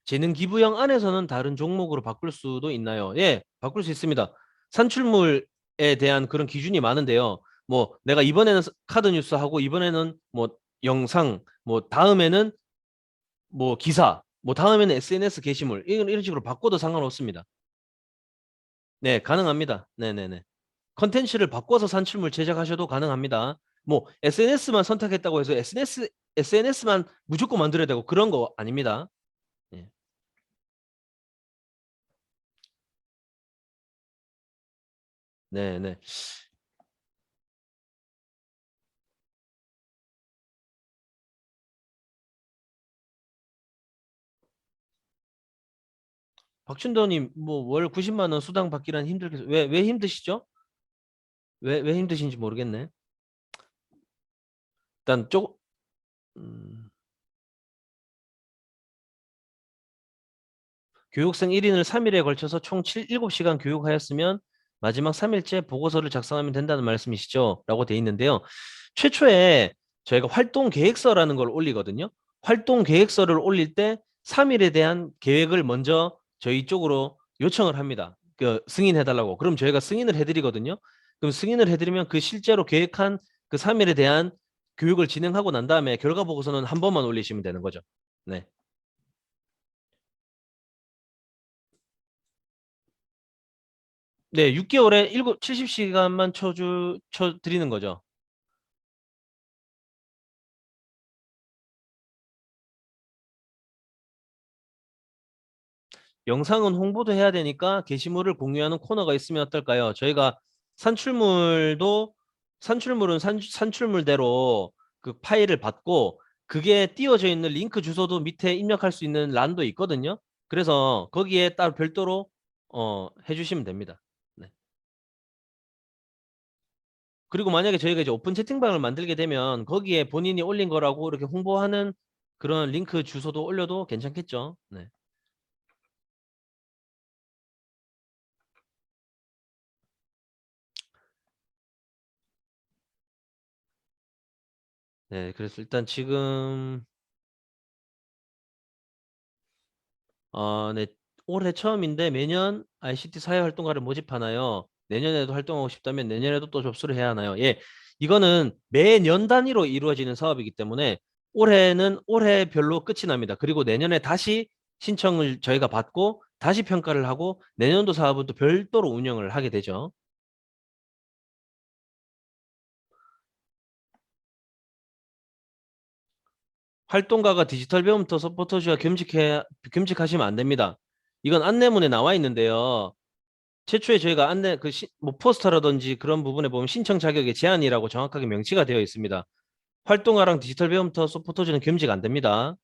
재능 기부형 안에서는 다른 종목으로 바꿀 수도 있나요? 예, 바꿀 수 있습니다. 산출물에 대한 그런 기준이 많은데요. 뭐 내가 이번에는 카드 뉴스 하고 이번에는 뭐 영상, 뭐 다음에는 뭐 기사, 뭐 다음에는 SNS 게시물 이런 식으로 바꿔도 상관없습니다. 네, 가능합니다. 네네네. 컨텐츠를 바꿔서 산출물 제작하셔도 가능합니다. 뭐 SNS만 선택했다고 해서 SNS만 무조건 만들어야 되고 그런 거 아닙니다. 예. 네네. 박춘도님, 뭐 월 90만 원 수당 받기란 힘들겠어요. 왜 힘드시죠? 왜 힘드신지 모르겠네. 일단 음, 교육생 1인을 3일에 걸쳐서 총 7시간 교육하였으면 마지막 3일째 보고서를 작성하면 된다는 말씀이시죠? 라고 돼 있는데요. 최초에 저희가 활동 계획서라는 걸 올리거든요. 활동 계획서를 올릴 때 3일에 대한 계획을 먼저 저희 쪽으로 요청을 합니다. 그 승인해달라고. 그럼 저희가 승인을 해드리거든요. 그럼 승인을 해드리면 그 실제로 계획한 그 3일에 대한 교육을 진행하고 난 다음에 결과 보고서는 한 번만 올리시면 되는 거죠. 네. 네, 6개월에 70시간만 쳐드리는 거죠. 영상은 홍보도 해야 되니까 게시물을 공유하는 코너가 있으면 어떨까요? 저희가 산출물도 산출물은 산출물대로 그 파일을 받고 그게 띄워져 있는 링크 주소도 밑에 입력할 수 있는 란도 있거든요. 그래서 거기에 따로 별도로 해주시면 됩니다. 네. 그리고 만약에 저희가 이제 오픈 채팅방을 만들게 되면 거기에 본인이 올린 거라고 이렇게 홍보하는 그런 링크 주소도 올려도 괜찮겠죠. 네. 네. 그래서 일단 지금 네. 올해 처음인데 매년 ICT 사회활동가를 모집하나요? 내년에도 활동하고 싶다면 내년에도 또 접수를 해야 하나요? 예. 이거는 매년 단위로 이루어지는 사업이기 때문에 올해는 올해별로 끝이 납니다. 그리고 내년에 다시 신청을 저희가 받고 다시 평가를 하고 내년도 사업은 또 별도로 운영을 하게 되죠. 활동가가 디지털 배움터 서포터즈와 겸직하시면 안 됩니다. 이건 안내문에 나와 있는데요. 최초에 저희가 뭐 포스터라든지 그런 부분에 보면 신청 자격의 제한이라고 정확하게 명시가 되어 있습니다. 활동가랑 디지털 배움터 서포터즈는 겸직 안 됩니다.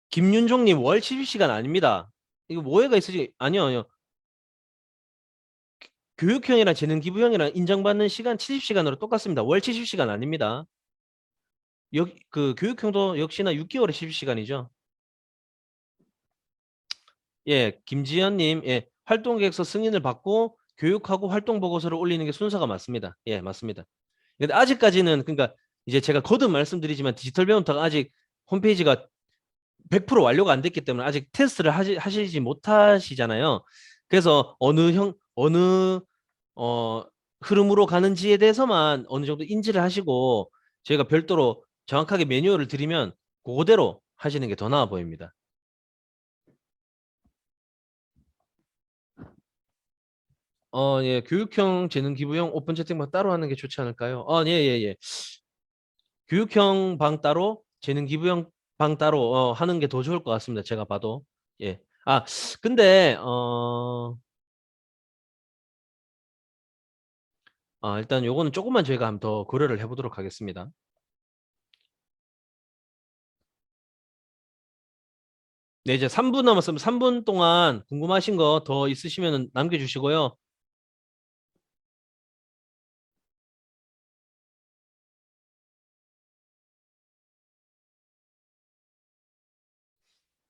김윤종님 월 70시간 아닙니다. 이거 오해가 있으시, 아니요, 아니요. 교육형이랑 재능기부형이랑 인정받는 시간 70시간으로 똑같습니다. 월 70시간 아닙니다. 그 교육형도 역시나 6개월에 70시간이죠. 예, 김지현님, 예, 활동계획서 승인을 받고 교육하고 활동 보고서를 올리는 게 순서가 맞습니다. 예, 맞습니다. 근데 아직까지는 그러니까 이제 제가 거듭 말씀드리지만 디지털 배움터가 아직 홈페이지가 100% 완료가 안 됐기 때문에 아직 테스트를 하시지 못하시잖아요. 그래서 어느 어, 흐름으로 가는지에 대해서만 어느 정도 인지를 하시고 저희가 별도로 정확하게 매뉴얼을 드리면 그대로 하시는 게 더 나아 보입니다. 예, 교육형, 재능 기부형, 오픈 채팅방 따로 하는 게 좋지 않을까요? 예, 예, 예. 교육형 방 따로, 재능 기부형 방 따로 하는 게 더 좋을 것 같습니다. 제가 봐도. 예. 근데 일단 요거는 조금만 저희가 한번 더 고려를 해보도록 하겠습니다. 네, 이제 3분 남았으면 3분 동안 궁금하신 거 더 있으시면 남겨주시고요.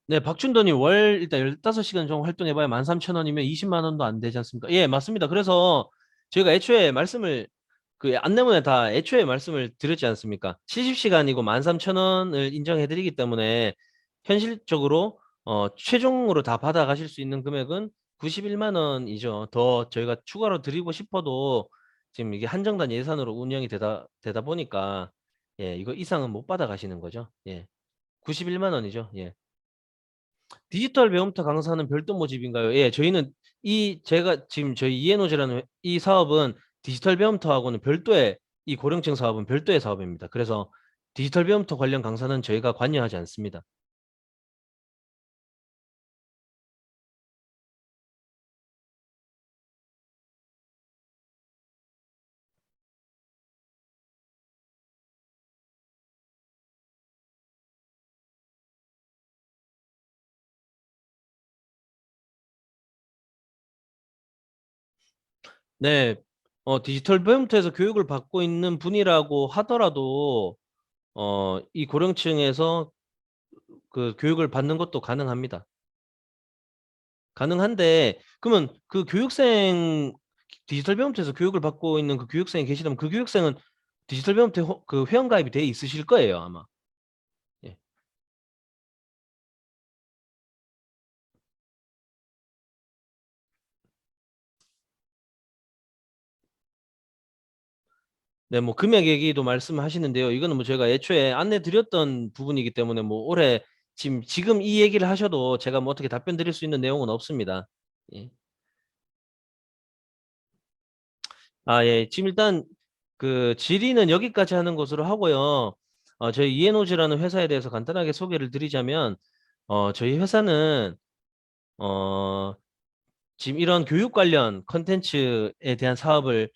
네, 박준더님 월 일단 15시간 정도 활동해봐야 13,000원이면 20만 원도 안 되지 않습니까? 예, 맞습니다. 그래서 저희가 애초에 그 안내문에 다 애초에 말씀을 드렸지 않습니까? 70시간이고 13,000원을 인정해드리기 때문에 현실적으로 최종으로 다 받아가실 수 있는 금액은 91만 원이죠. 더 저희가 추가로 드리고 싶어도 지금 이게 한정단 예산으로 운영이 되다 보니까 예, 이거 이상은 못 받아가시는 거죠. 예. 91만 원이죠. 예. 디지털 배움터 강사는 별도 모집인가요? 예, 저희는 제가 지금 저희 이에노즈라는 이 사업은 디지털 배움터하고는 별도의 이 고령층 사업은 별도의 사업입니다. 그래서 디지털 배움터 관련 강사는 저희가 관여하지 않습니다. 네, 디지털 배움터에서 교육을 받고 있는 분이라고 하더라도 이 고령층에서 그 교육을 받는 것도 가능합니다. 가능한데 그러면 그 교육생 디지털 배움터에서 교육을 받고 있는 그 교육생이 계시다면 그 교육생은 디지털 배움터 그 회원가입이 돼 있으실 거예요, 아마. 예. 네, 뭐 금액 얘기도 말씀하시는데요. 이거는 뭐 제가 애초에 안내 드렸던 부분이기 때문에 뭐 올해 지금 이 얘기를 하셔도 제가 뭐 어떻게 답변 드릴 수 있는 내용은 없습니다. 예. 예. 지금 일단 그 질의는 여기까지 하는 것으로 하고요. 저희 이에노즈라는 회사에 대해서 간단하게 소개를 드리자면 저희 회사는 어, 지금 이런 교육 관련 컨텐츠에 대한 사업을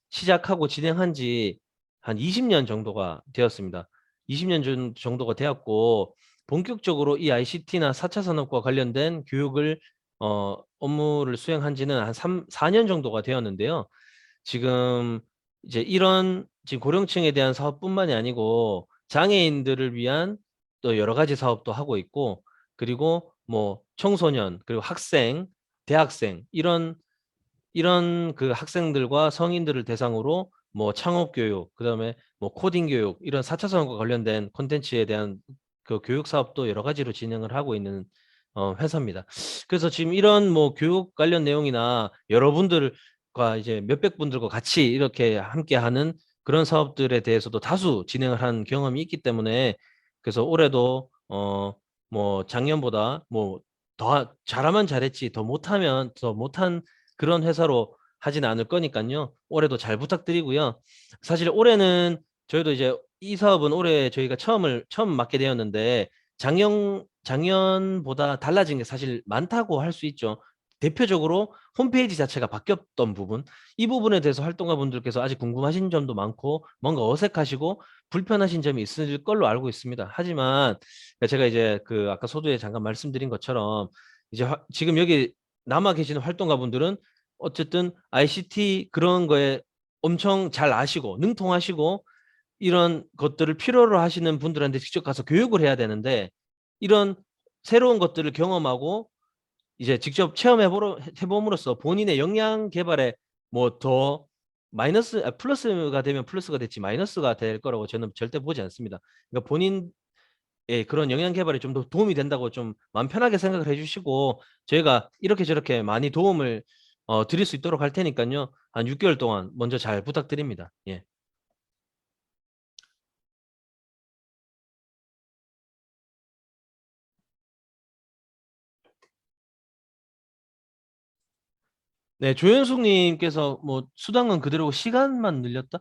시작하고 진행한 지 한 20년 정도가 되었습니다. 20년 정도가 되었고, 본격적으로 이 ICT나 4차 산업과 관련된 교육을, 업무를 수행한 지는 한 4년 정도가 되었는데요. 지금 이제 이런 지금 고령층에 대한 사업뿐만이 아니고 장애인들을 위한 또 여러 가지 사업도 하고 있고 그리고 뭐 청소년 그리고 학생, 대학생 이런 그 학생들과 성인들을 대상으로 뭐 창업 교육, 그다음에 뭐 코딩 교육 이런 4차 산업과 관련된 콘텐츠에 대한 그 교육 사업도 여러 가지로 진행을 하고 있는 회사입니다. 그래서 지금 이런 뭐 교육 관련 내용이나 여러분들 과 이제 몇백 분들과 같이 이렇게 함께하는 그런 사업들에 대해서도 다수 진행을 한 경험이 있기 때문에 그래서 올해도 뭐 작년보다 뭐 더 잘하면 잘했지 더 못하면 더 못한 그런 회사로 하진 않을 거니까요. 올해도 잘 부탁드리고요. 사실 올해는 저희도 이제 이 사업은 올해 저희가 처음 맡게 되었는데 작년보다 달라진 게 사실 많다고 할 수 있죠. 대표적으로 홈페이지 자체가 바뀌었던 부분, 이 부분에 대해서 활동가분들께서 아직 궁금하신 점도 많고 뭔가 어색하시고 불편하신 점이 있을 걸로 알고 있습니다. 하지만 제가 이제 그 아까 서두에 잠깐 말씀드린 것처럼 이제 지금 여기 남아 계시는 활동가분들은 어쨌든 ICT 그런 거에 엄청 잘 아시고 능통하시고 이런 것들을 필요로 하시는 분들한테 직접 가서 교육을 해야 되는데 이런 새로운 것들을 경험하고 이제 직접 해봄으로써 본인의 역량 개발에 뭐 더 플러스가 되면 플러스가 됐지 마이너스가 될 거라고 저는 절대 보지 않습니다. 그러니까 본인의 그런 역량 개발에 좀 더 도움이 된다고 좀 마음 편하게 생각을 해주시고 저희가 이렇게 저렇게 많이 도움을 드릴 수 있도록 할 테니까요. 한 6개월 동안 먼저 잘 부탁드립니다. 예. 네, 조현숙님께서 뭐 수당은 그대로고 시간만 늘렸다?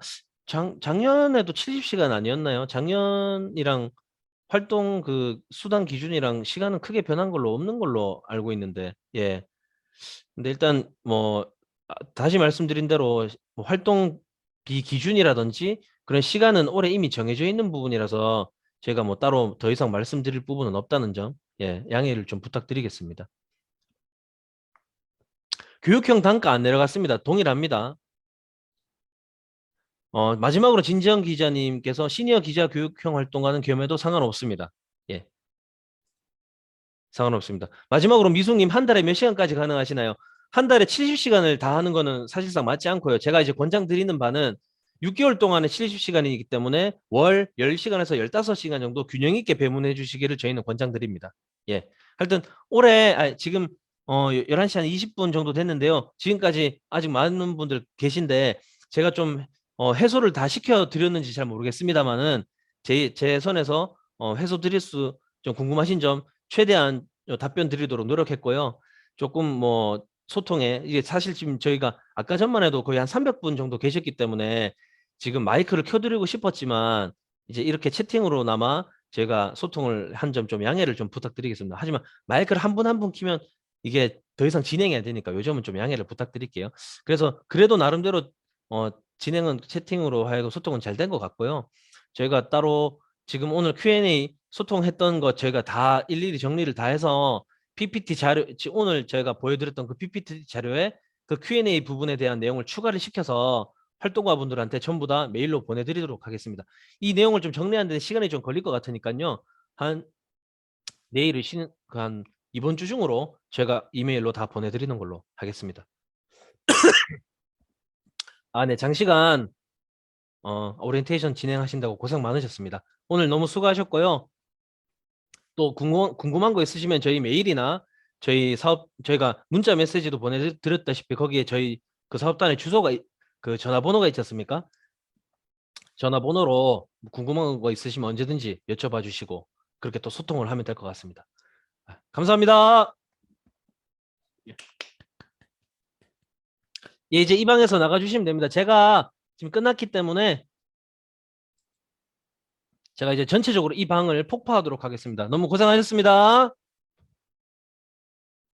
작년에도 70시간 아니었나요? 작년이랑 활동 그 수당 기준이랑 시간은 크게 변한 걸로 없는 걸로 알고 있는데, 예. 근데 일단 뭐 다시 말씀드린 대로 뭐 활동비 기준이라든지 그런 시간은 올해 이미 정해져 있는 부분이라서 제가 뭐 따로 더 이상 말씀드릴 부분은 없다는 점, 예, 양해를 좀 부탁드리겠습니다. 교육형 단가 안 내려갔습니다. 동일합니다. 마지막으로 진지영 기자님께서 시니어 기자 교육형 활동가는 겸해도 상관없습니다. 예, 상관없습니다. 마지막으로 미숙님 한 달에 몇 시간까지 가능하시나요? 한 달에 70시간을 다 하는 거는 사실상 맞지 않고요. 제가 이제 권장 드리는 바는 6개월 동안의 70시간이기 때문에 월 10시간에서 15시간 정도 균형 있게 배분해 주시기를 저희는 권장 드립니다. 예. 하여튼 지금 11시 한 20분 정도 됐는데요. 지금까지 아직 많은 분들 계신데 제가 좀 해소를 다 시켜 드렸는지 잘 모르겠습니다만은 제 선에서 해소 드릴 수 좀 궁금하신 점 최대한 답변 드리도록 노력했고요. 조금 뭐 소통에 이게 사실 지금 저희가 아까 전만 해도 거의 한 300분 정도 계셨기 때문에 지금 마이크를 켜드리고 싶었지만 이제 이렇게 채팅으로나마 제가 소통을 한 점 좀 양해를 좀 부탁드리겠습니다. 하지만 마이크를 한 분 한 분 키면 이게 더 이상 진행이 안 되니까 요즘은 좀 양해를 부탁드릴게요. 그래서 그래도 나름대로 진행은 채팅으로 하여금 소통은 잘 된 것 같고요. 저희가 따로 지금 오늘 Q&A 소통했던 것 저희가 다 일일이 정리를 다 해서 PPT 자료, 오늘 저희가 보여드렸던 그 PPT 자료에 그 Q&A 부분에 대한 내용을 추가를 시켜서 활동가 분들한테 전부 다 메일로 보내드리도록 하겠습니다. 이 내용을 좀 정리하는 데 시간이 좀 걸릴 것 같으니까요. 한 내일을 한 이번 주 중으로 제가 이메일로 다 보내드리는 걸로 하겠습니다. 아, 네. 장시간 오리엔테이션 진행하신다고 고생 많으셨습니다. 오늘 너무 수고하셨고요. 또 궁금한 거 있으시면 저희 메일이나 저희가 문자 메시지도 보내드렸다시피 거기에 저희 그 사업단의 그 전화번호가 있지 않습니까? 전화번호로 궁금한 거 있으시면 언제든지 여쭤봐 주시고 그렇게 또 소통을 하면 될 것 같습니다. 감사합니다. 예, 이제 이 방에서 나가주시면 됩니다. 제가 지금 끝났기 때문에 제가 이제 전체적으로 이 방을 폭파하도록 하겠습니다. 너무 고생하셨습니다.